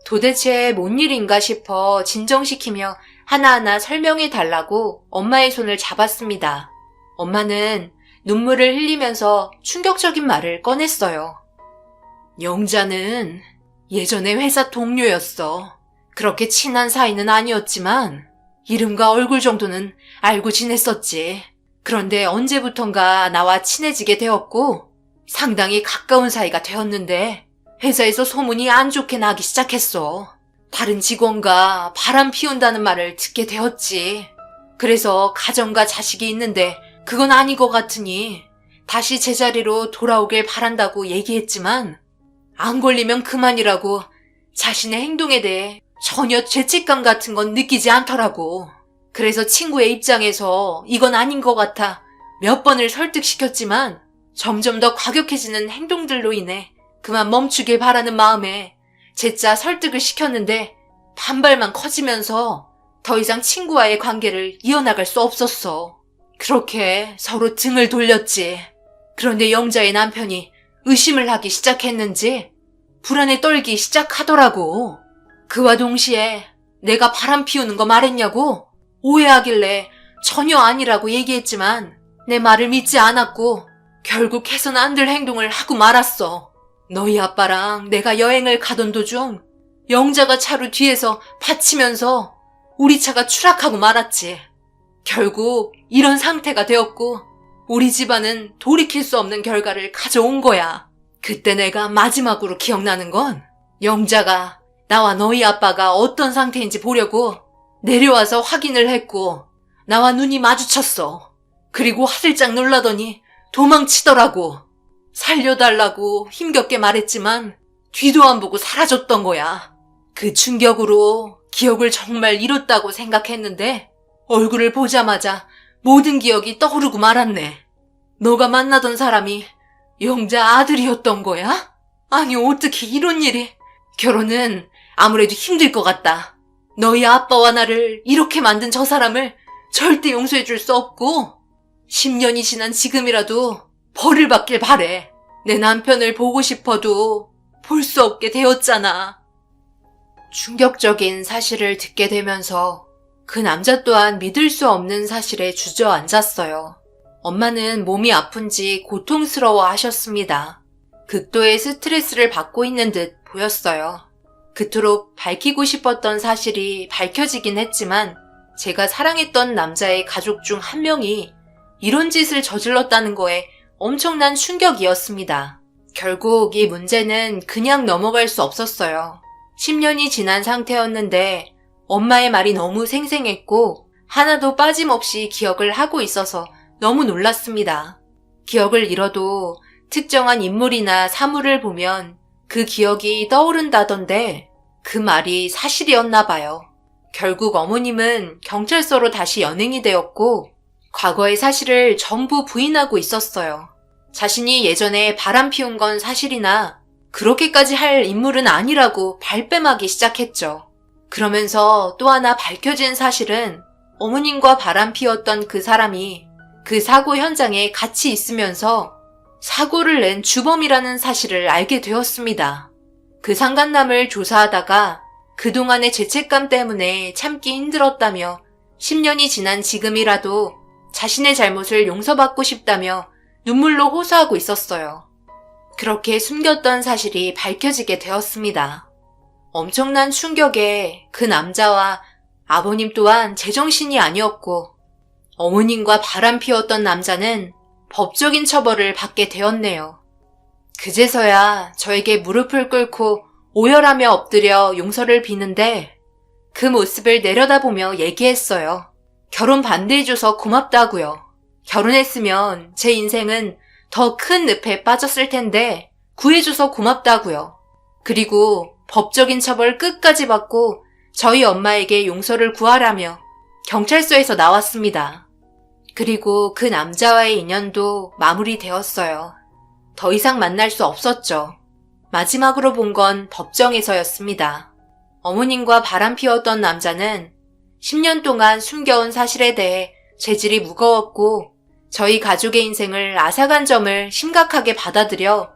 도대체 뭔 일인가 싶어 진정시키며 하나하나 설명해 달라고 엄마의 손을 잡았습니다. 엄마는 눈물을 흘리면서 충격적인 말을 꺼냈어요. 영자는 예전에 회사 동료였어. 그렇게 친한 사이는 아니었지만 이름과 얼굴 정도는 알고 지냈었지. 그런데 언제부턴가 나와 친해지게 되었고 상당히 가까운 사이가 되었는데 회사에서 소문이 안 좋게 나기 시작했어. 다른 직원과 바람 피운다는 말을 듣게 되었지. 그래서 가정과 자식이 있는데 그건 아닌 것 같으니 다시 제자리로 돌아오길 바란다고 얘기했지만 안 걸리면 그만이라고 자신의 행동에 대해 전혀 죄책감 같은 건 느끼지 않더라고. 그래서 친구의 입장에서 이건 아닌 것 같아 몇 번을 설득시켰지만 점점 더 과격해지는 행동들로 인해 그만 멈추길 바라는 마음에 재짜 설득을 시켰는데 반발만 커지면서 더 이상 친구와의 관계를 이어나갈 수 없었어. 그렇게 서로 등을 돌렸지. 그런데 영자의 남편이 의심을 하기 시작했는지 불안에 떨기 시작하더라고. 그와 동시에 내가 바람 피우는 거 말했냐고 오해하길래 전혀 아니라고 얘기했지만 내 말을 믿지 않았고 결국 해서는 안 될 행동을 하고 말았어. 너희 아빠랑 내가 여행을 가던 도중 영자가 차로 뒤에서 받치면서 우리 차가 추락하고 말았지. 결국 이런 상태가 되었고 우리 집안은 돌이킬 수 없는 결과를 가져온 거야. 그때 내가 마지막으로 기억나는 건 영자가 나와 너희 아빠가 어떤 상태인지 보려고 내려와서 확인을 했고 나와 눈이 마주쳤어. 그리고 화들짝 놀라더니 도망치더라고. 살려달라고 힘겹게 말했지만 뒤도 안 보고 사라졌던 거야. 그 충격으로 기억을 정말 잃었다고 생각했는데 얼굴을 보자마자 모든 기억이 떠오르고 말았네. 너가 만나던 사람이 영자 아들이었던 거야? 아니 어떻게 이런 일이. 결혼은 아무래도 힘들 것 같다. 너희 아빠와 나를 이렇게 만든 저 사람을 절대 용서해 줄 수 없고 10년이 지난 지금이라도 벌을 받길 바래. 내 남편을 보고 싶어도 볼 수 없게 되었잖아. 충격적인 사실을 듣게 되면서 그 남자 또한 믿을 수 없는 사실에 주저앉았어요. 엄마는 몸이 아픈지 고통스러워 하셨습니다. 극도의 스트레스를 받고 있는 듯 보였어요. 그토록 밝히고 싶었던 사실이 밝혀지긴 했지만 제가 사랑했던 남자의 가족 중 한 명이 이런 짓을 저질렀다는 거에 엄청난 충격이었습니다. 결국 이 문제는 그냥 넘어갈 수 없었어요. 10년이 지난 상태였는데 엄마의 말이 너무 생생했고 하나도 빠짐없이 기억을 하고 있어서 너무 놀랐습니다. 기억을 잃어도 특정한 인물이나 사물을 보면 그 기억이 떠오른다던데 그 말이 사실이었나 봐요. 결국 어머님은 경찰서로 다시 연행이 되었고 과거의 사실을 전부 부인하고 있었어요. 자신이 예전에 바람 피운 건 사실이나 그렇게까지 할 인물은 아니라고 발뺌하기 시작했죠. 그러면서 또 하나 밝혀진 사실은 어머님과 바람 피웠던 그 사람이 그 사고 현장에 같이 있으면서 사고를 낸 주범이라는 사실을 알게 되었습니다. 그 상간남을 조사하다가 그동안의 죄책감 때문에 참기 힘들었다며 10년이 지난 지금이라도 자신의 잘못을 용서받고 싶다며 눈물로 호소하고 있었어요. 그렇게 숨겼던 사실이 밝혀지게 되었습니다. 엄청난 충격에 그 남자와 아버님 또한 제정신이 아니었고 어머님과 바람 피웠던 남자는 법적인 처벌을 받게 되었네요. 그제서야 저에게 무릎을 꿇고 오열하며 엎드려 용서를 비는데 그 모습을 내려다보며 얘기했어요. 결혼 반대해줘서 고맙다고요. 결혼했으면 제 인생은 더 큰 늪에 빠졌을 텐데 구해줘서 고맙다고요. 그리고 법적인 처벌 끝까지 받고 저희 엄마에게 용서를 구하라며 경찰서에서 나왔습니다. 그리고 그 남자와의 인연도 마무리되었어요. 더 이상 만날 수 없었죠. 마지막으로 본 건 법정에서였습니다. 어머님과 바람 피웠던 남자는 10년 동안 숨겨온 사실에 대해 죄질이 무거웠고 저희 가족의 인생을 앗아간 점을 심각하게 받아들여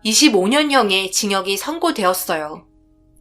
25년형의 징역이 선고되었어요.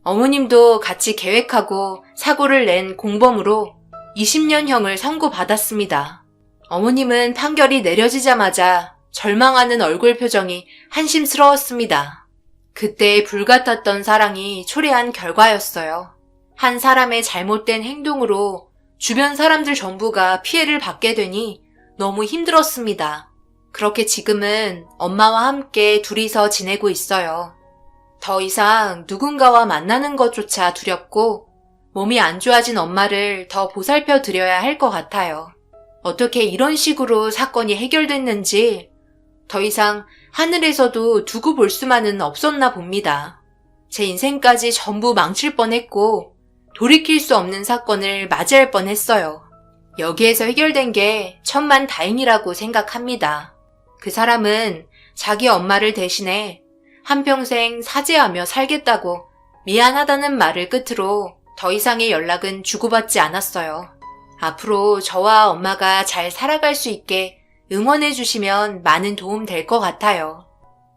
어머님도 같이 계획하고 사고를 낸 공범으로 20년형을 선고받았습니다. 어머님은 판결이 내려지자마자 절망하는 얼굴 표정이 한심스러웠습니다. 그때의 불같았던 사랑이 초래한 결과였어요. 한 사람의 잘못된 행동으로 주변 사람들 전부가 피해를 받게 되니 너무 힘들었습니다. 그렇게 지금은 엄마와 함께 둘이서 지내고 있어요. 더 이상 누군가와 만나는 것조차 두렵고 몸이 안 좋아진 엄마를 더 보살펴 드려야 할 것 같아요. 어떻게 이런 식으로 사건이 해결됐는지 더 이상 하늘에서도 두고 볼 수만은 없었나 봅니다. 제 인생까지 전부 망칠 뻔했고 돌이킬 수 없는 사건을 맞이할 뻔했어요. 여기에서 해결된 게 천만다행이라고 생각합니다. 그 사람은 자기 엄마를 대신해 한평생 사죄하며 살겠다고 미안하다는 말을 끝으로 더 이상의 연락은 주고받지 않았어요. 앞으로 저와 엄마가 잘 살아갈 수 있게 응원해 주시면 많은 도움 될 것 같아요.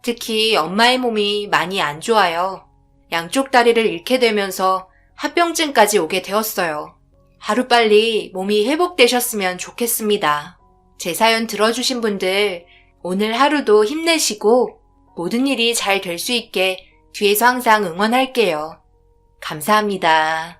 특히 엄마의 몸이 많이 안 좋아요. 양쪽 다리를 잃게 되면서 합병증까지 오게 되었어요. 하루빨리 몸이 회복되셨으면 좋겠습니다. 제 사연 들어주신 분들 오늘 하루도 힘내시고 모든 일이 잘 될 수 있게 뒤에서 항상 응원할게요. 감사합니다.